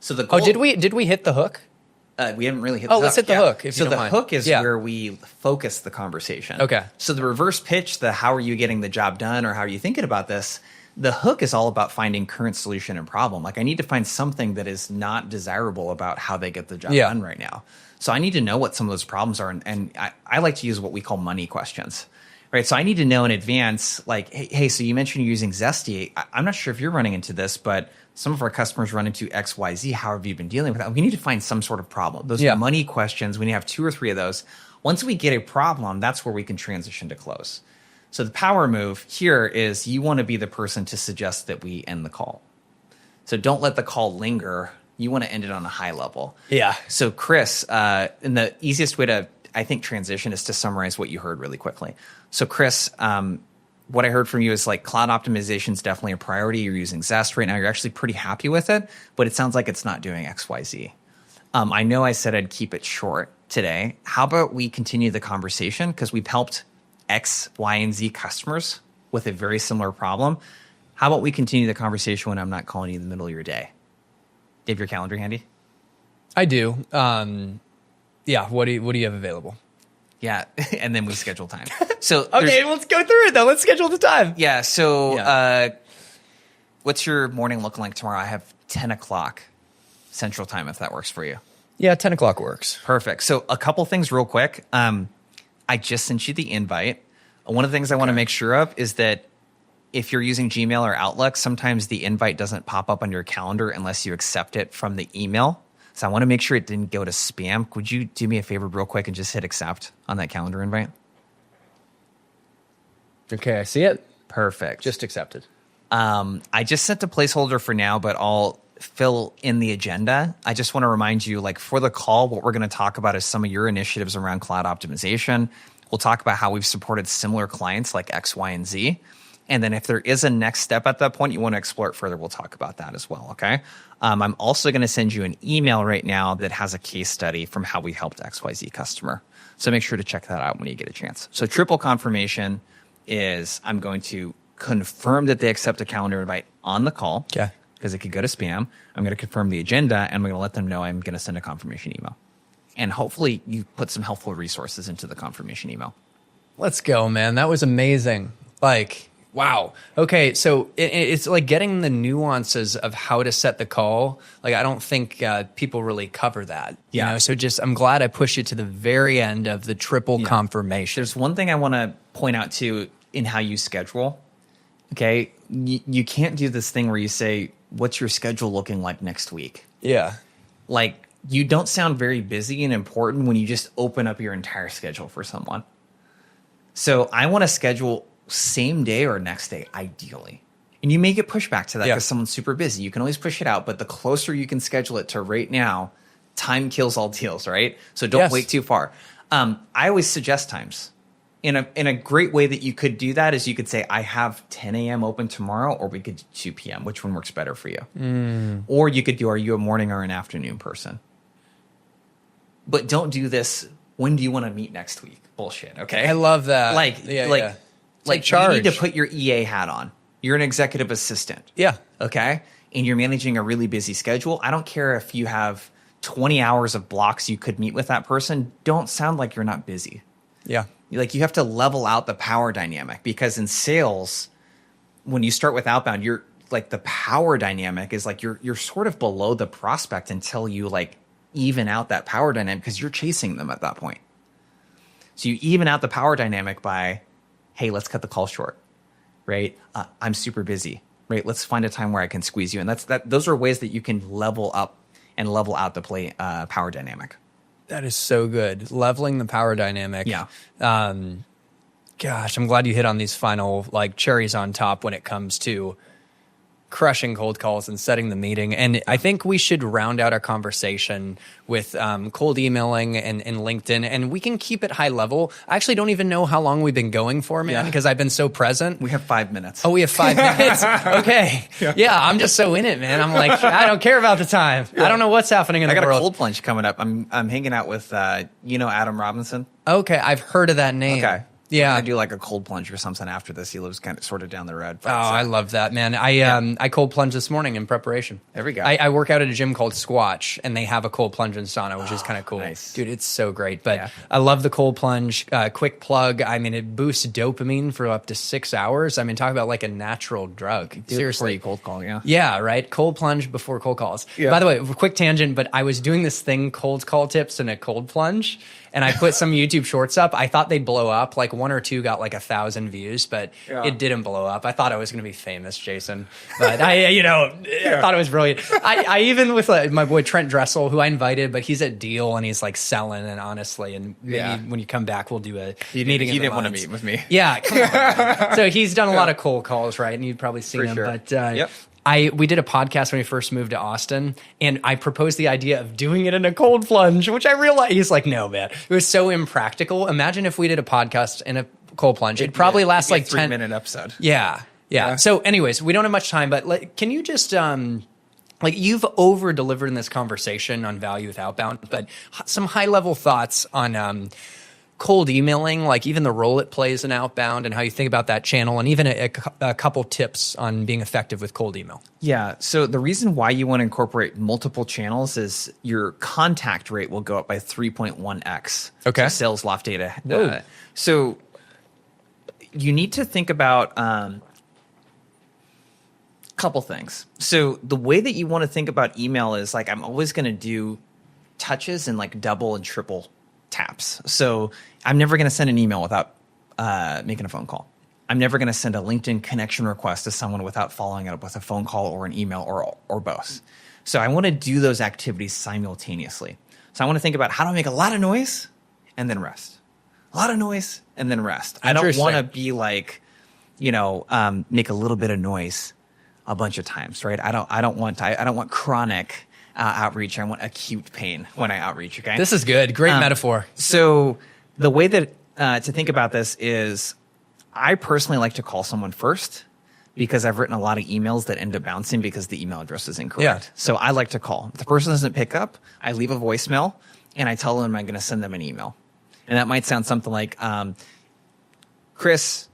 So the goal, did we hit the hook? We haven't really hit the hook. Let's hit the hook. So the hook is where we focus the conversation. Okay. So the reverse pitch, the how are you getting the job done or how are you thinking about this? The hook is all about finding current solution and problem. Like I need to find something that is not desirable about how they get the job done right now. So I need to know what some of those problems are. And I like to use what we call money questions, right? So I need to know in advance, like, hey, so you mentioned you're using Zesty. I'm not sure if you're running into this, but some of our customers run into X, Y, Z. How have you been dealing with that? We need to find some sort of problem. Those are money questions. We need to have 2 or 3 of those. Once we get a problem, that's where we can transition to close. So the power move here is you want to be the person to suggest that we end the call. So don't let the call linger. You want to end it on a high level. Yeah. So Chris, and the easiest way to, I think, transition is to summarize what you heard really quickly. So Chris, what I heard from you is like cloud optimization is definitely a priority. You're using Zest right now. You're actually pretty happy with it, but it sounds like it's not doing X, Y, Z. I know I said I'd keep it short today. How about we continue the conversation? Because we've helped X, Y, and Z customers with a very similar problem. How about we continue the conversation when I'm not calling you in the middle of your day? Do you have your calendar handy? I do. Yeah. What do you have available? Yeah, and then we schedule time. So okay, let's go through it though. Let's schedule the time. Yeah. So what's your morning looking like tomorrow? I have 10 o'clock Central Time, if that works for you. Yeah, 10 o'clock works. Perfect. So a couple things real quick. I just sent you the invite. One of the things I want to make sure of is that if you're using Gmail or Outlook, sometimes the invite doesn't pop up on your calendar unless you accept it from the email. So I want to make sure it didn't go to spam. Could you do me a favor real quick and just hit accept on that calendar invite? Okay, I see it. Perfect. Just accepted. I just sent a placeholder for now, but I'll fill in the agenda. I just want to remind you, like for the call, what we're going to talk about is some of your initiatives around cloud optimization. We'll talk about how we've supported similar clients like X, Y, and Z. And then if there is a next step at that point, you want to explore it further, we'll talk about that as well, okay? I'm also going to send you an email right now that has a case study from how we helped XYZ customer. So make sure to check that out when you get a chance. So triple confirmation is I'm going to confirm that they accept a calendar invite on the call. Okay. Because it could go to spam. I'm going to confirm the agenda, and I'm going to let them know I'm going to send a confirmation email. And hopefully you put some helpful resources into the confirmation email. Let's go, man. That was amazing. Like, wow. Okay, so it's like getting the nuances of how to set the call. Like, I don't think people really cover that. Yeah. You know? So just, I'm glad I pushed you to the very end of the triple confirmation. There's one thing I want to point out too in how you schedule. Okay, you can't do this thing where you say, "What's your schedule looking like next week?" Yeah. Like, you don't sound very busy and important when you just open up your entire schedule for someone. So I want to schedule same day or next day, ideally. And you may get pushback to that because someone's super busy. You can always push it out, but the closer you can schedule it to right now, time kills all deals, right? So don't wait too far. I always suggest times. In a great way that you could do that is you could say, I have 10 a.m. open tomorrow, or we could do 2 p.m. Which one works better for you? Or you could do, are you a morning or an afternoon person? But don't do this, when do you want to meet next week? Bullshit, okay? I love that. Like, charge. you need to put your EA hat on. You're an executive assistant. Yeah. Okay? And you're managing a really busy schedule. I don't care if you have 20 hours of blocks you could meet with that person. Don't sound like you're not busy. Yeah. Like, you have to level out the power dynamic, because in sales, when you start with outbound, you're like, the power dynamic is like you're sort of below the prospect until you like even out that power dynamic, because you're chasing them at that point. So you even out the power dynamic by, hey, let's cut the call short, right? I'm super busy, right? Let's find a time where I can squeeze you. And those are ways that you can level up and level out the power dynamic. That is so good. Leveling the power dynamic. Yeah. Gosh, I'm glad you hit on these final like cherries on top when it comes to crushing cold calls and setting the meeting. And I think we should round out our conversation with cold emailing and LinkedIn, and we can keep it high level. I actually don't even know how long we've been going for, man, because I've been so present. We have 5 minutes. Oh, we have 5 minutes? Okay. Yeah, I'm just so in it, man. I'm like, I don't care about the time. I don't know what's happening in the world. I got a cold plunge coming up. I'm hanging out with, Adam Robinson? Okay, I've heard of that name. Okay. Yeah. I do like a cold plunge or something after this. He lives kind of sort of down the road. Oh, I love that, man. I cold plunged this morning in preparation. There we go. I work out at a gym called Squatch, and they have a cold plunge and sauna, which is kind of cool. Nice. Dude, it's so great. But I love the cold plunge. Quick plug. I mean, it boosts dopamine for up to 6 hours. I mean, talk about like a natural drug. Seriously. Before you cold call, yeah. Yeah, right? Cold plunge before cold calls. Yeah. By the way, quick tangent, but I was doing this thing, cold call tips and a cold plunge, and I put some YouTube shorts up. I thought they'd blow up. Like 1 or 2 got like 1,000 views, but it didn't blow up. I thought I was going to be famous, Jason. But I thought it was brilliant. I even with my boy Trent Dressel, who I invited, but he's at Deal and he's like selling, and honestly, and maybe when you come back, we'll do a meeting. You didn't want to meet with me. Yeah. Come on. So he's done a lot of cold calls, right? And you've probably seen him. Sure. But we did a podcast when we first moved to Austin, and I proposed the idea of doing it in a cold plunge, which I realized he's like, no, man, it was so impractical. Imagine if we did a podcast in a cold plunge. It'd probably last like 10 3-minute episode. Yeah. So anyways, we don't have much time, but can you just, like, you've over delivered in this conversation on value with outbound, but some high level thoughts on, cold emailing, like even the role it plays in outbound and how you think about that channel, and even a couple tips on being effective with cold email. Yeah. So the reason why you want to incorporate multiple channels is your contact rate will go up by 3.1x. Okay. So Sales Loft data. So you need to think about couple things. So the way that you want to think about email is like, I'm always going to do touches and like double and triple taps. So I'm never going to send an email without making a phone call. I'm never going to send a LinkedIn connection request to someone without following it up with a phone call or an email or both. So I want to do those activities simultaneously. So I want to think about how to make a lot of noise and then rest. A lot of noise and then rest. I don't want to be like, make a little bit of noise a bunch of times, right? I don't want chronic outreach. I want acute pain when I outreach. Okay, this is good. Great metaphor. So the way that to think about this is, I personally like to call someone first because I've written a lot of emails that end up bouncing because the email address is incorrect. Yeah. So I like to call. If the person doesn't pick up, I leave a voicemail and I tell them I'm going to send them an email. And that might sound something like, Chris,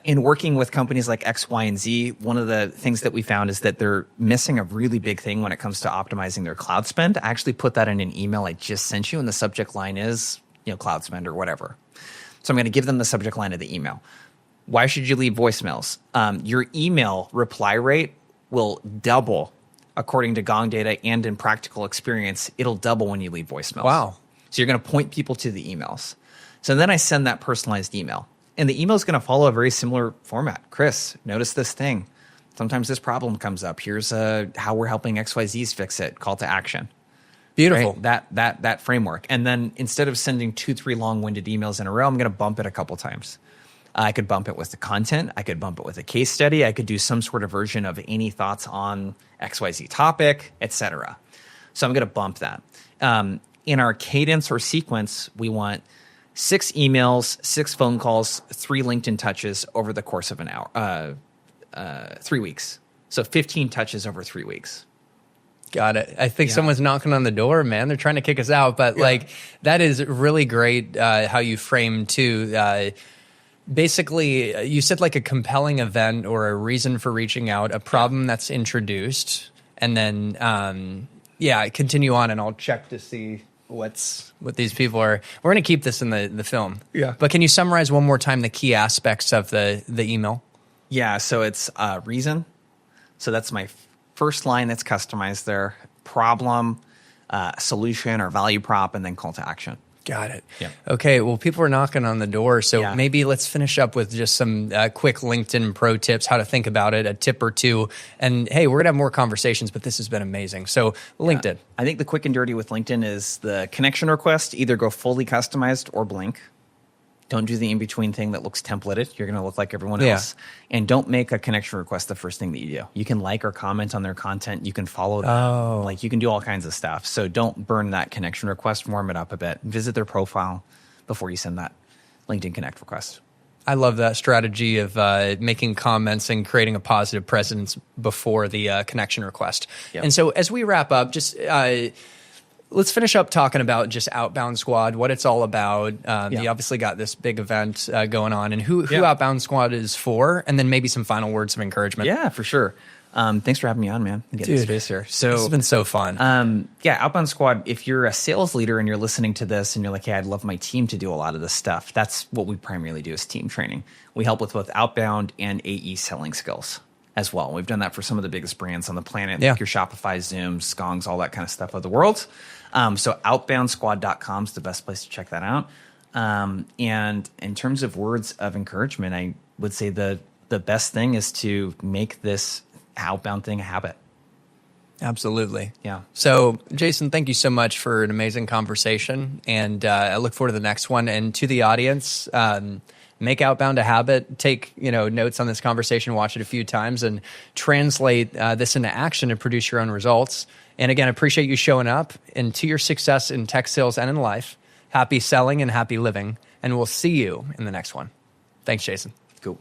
in working with companies like X, Y, and Z, one of the things that we found is that they're missing a really big thing when it comes to optimizing their cloud spend. I actually put that in an email I just sent you, and the subject line is, cloud spend or whatever. So I'm going to give them the subject line of the email. Why should you leave voicemails? Your email reply rate will double according to Gong data, and in practical experience, it'll double when you leave voicemails. Wow. So you're going to point people to the emails. So then I send that personalized email. And the email is going to follow a very similar format. Chris, notice this thing. Sometimes this problem comes up. Here's how we're helping XYZs fix it. Call to action. Beautiful. Right? That framework. And then instead of sending 2-3 long-winded emails in a row, I'm going to bump it a couple times. I could bump it with the content. I could bump it with a case study. I could do some sort of version of any thoughts on XYZ topic, etc. So I'm going to bump that. In our cadence or sequence, we want 6 emails, 6 phone calls, 3 LinkedIn touches over the course of an hour, 3 weeks. So 15 touches over 3 weeks. Got it. I think someone's knocking on the door, man. They're trying to kick us out. But that is really great how you frame too. Basically, you said like a compelling event or a reason for reaching out, a problem that's introduced, and then continue on, and I'll check to see what these people are. We're going to keep this in the film. Yeah. But can you summarize one more time the key aspects of the email? Yeah. So it's reason. So that's my first line that's customized there. Problem, solution or value prop, and then call to action. Got it. Yeah. Okay. Well, people are knocking on the door. So maybe let's finish up with just some quick LinkedIn pro tips, how to think about it, a tip or two. And hey, we're going to have more conversations, but this has been amazing. So LinkedIn. Yeah. I think the quick and dirty with LinkedIn is the connection request, either go fully customized or blank. Don't do the in-between thing that looks templated. You're going to look like everyone else. And don't make a connection request the first thing that you do. You can like or comment on their content. You can follow them. Like you can do all kinds of stuff. So don't burn that connection request. Warm it up a bit. Visit their profile before you send that LinkedIn Connect request. I love that strategy of making comments and creating a positive presence before the connection request. Yep. And so as we wrap up, just... let's finish up talking about just Outbound Squad, what it's all about. You obviously got this big event going on, and who Outbound Squad is for, and then maybe some final words of encouragement. Yeah, for sure. Thanks for having me on, man. Dude, space here. So this has been so fun. Outbound Squad, if you're a sales leader and you're listening to this and you're like, hey, I'd love my team to do a lot of this stuff. That's what we primarily do is team training. We help with both outbound and AE selling skills as well. We've done that for some of the biggest brands on the planet, like your Shopify, Zooms, Gongs, all that kind of stuff of the world. So outboundsquad.com is the best place to check that out. And in terms of words of encouragement, I would say the best thing is to make this outbound thing a habit. Absolutely. Yeah. So, Jason, thank you so much for an amazing conversation. And I look forward to the next one. And to the audience, make Outbound a habit. Take notes on this conversation, watch it a few times, and translate this into action and produce your own results. And again, I appreciate you showing up, and to your success in tech sales and in life. Happy selling and happy living. And we'll see you in the next one. Thanks, Jason. Cool.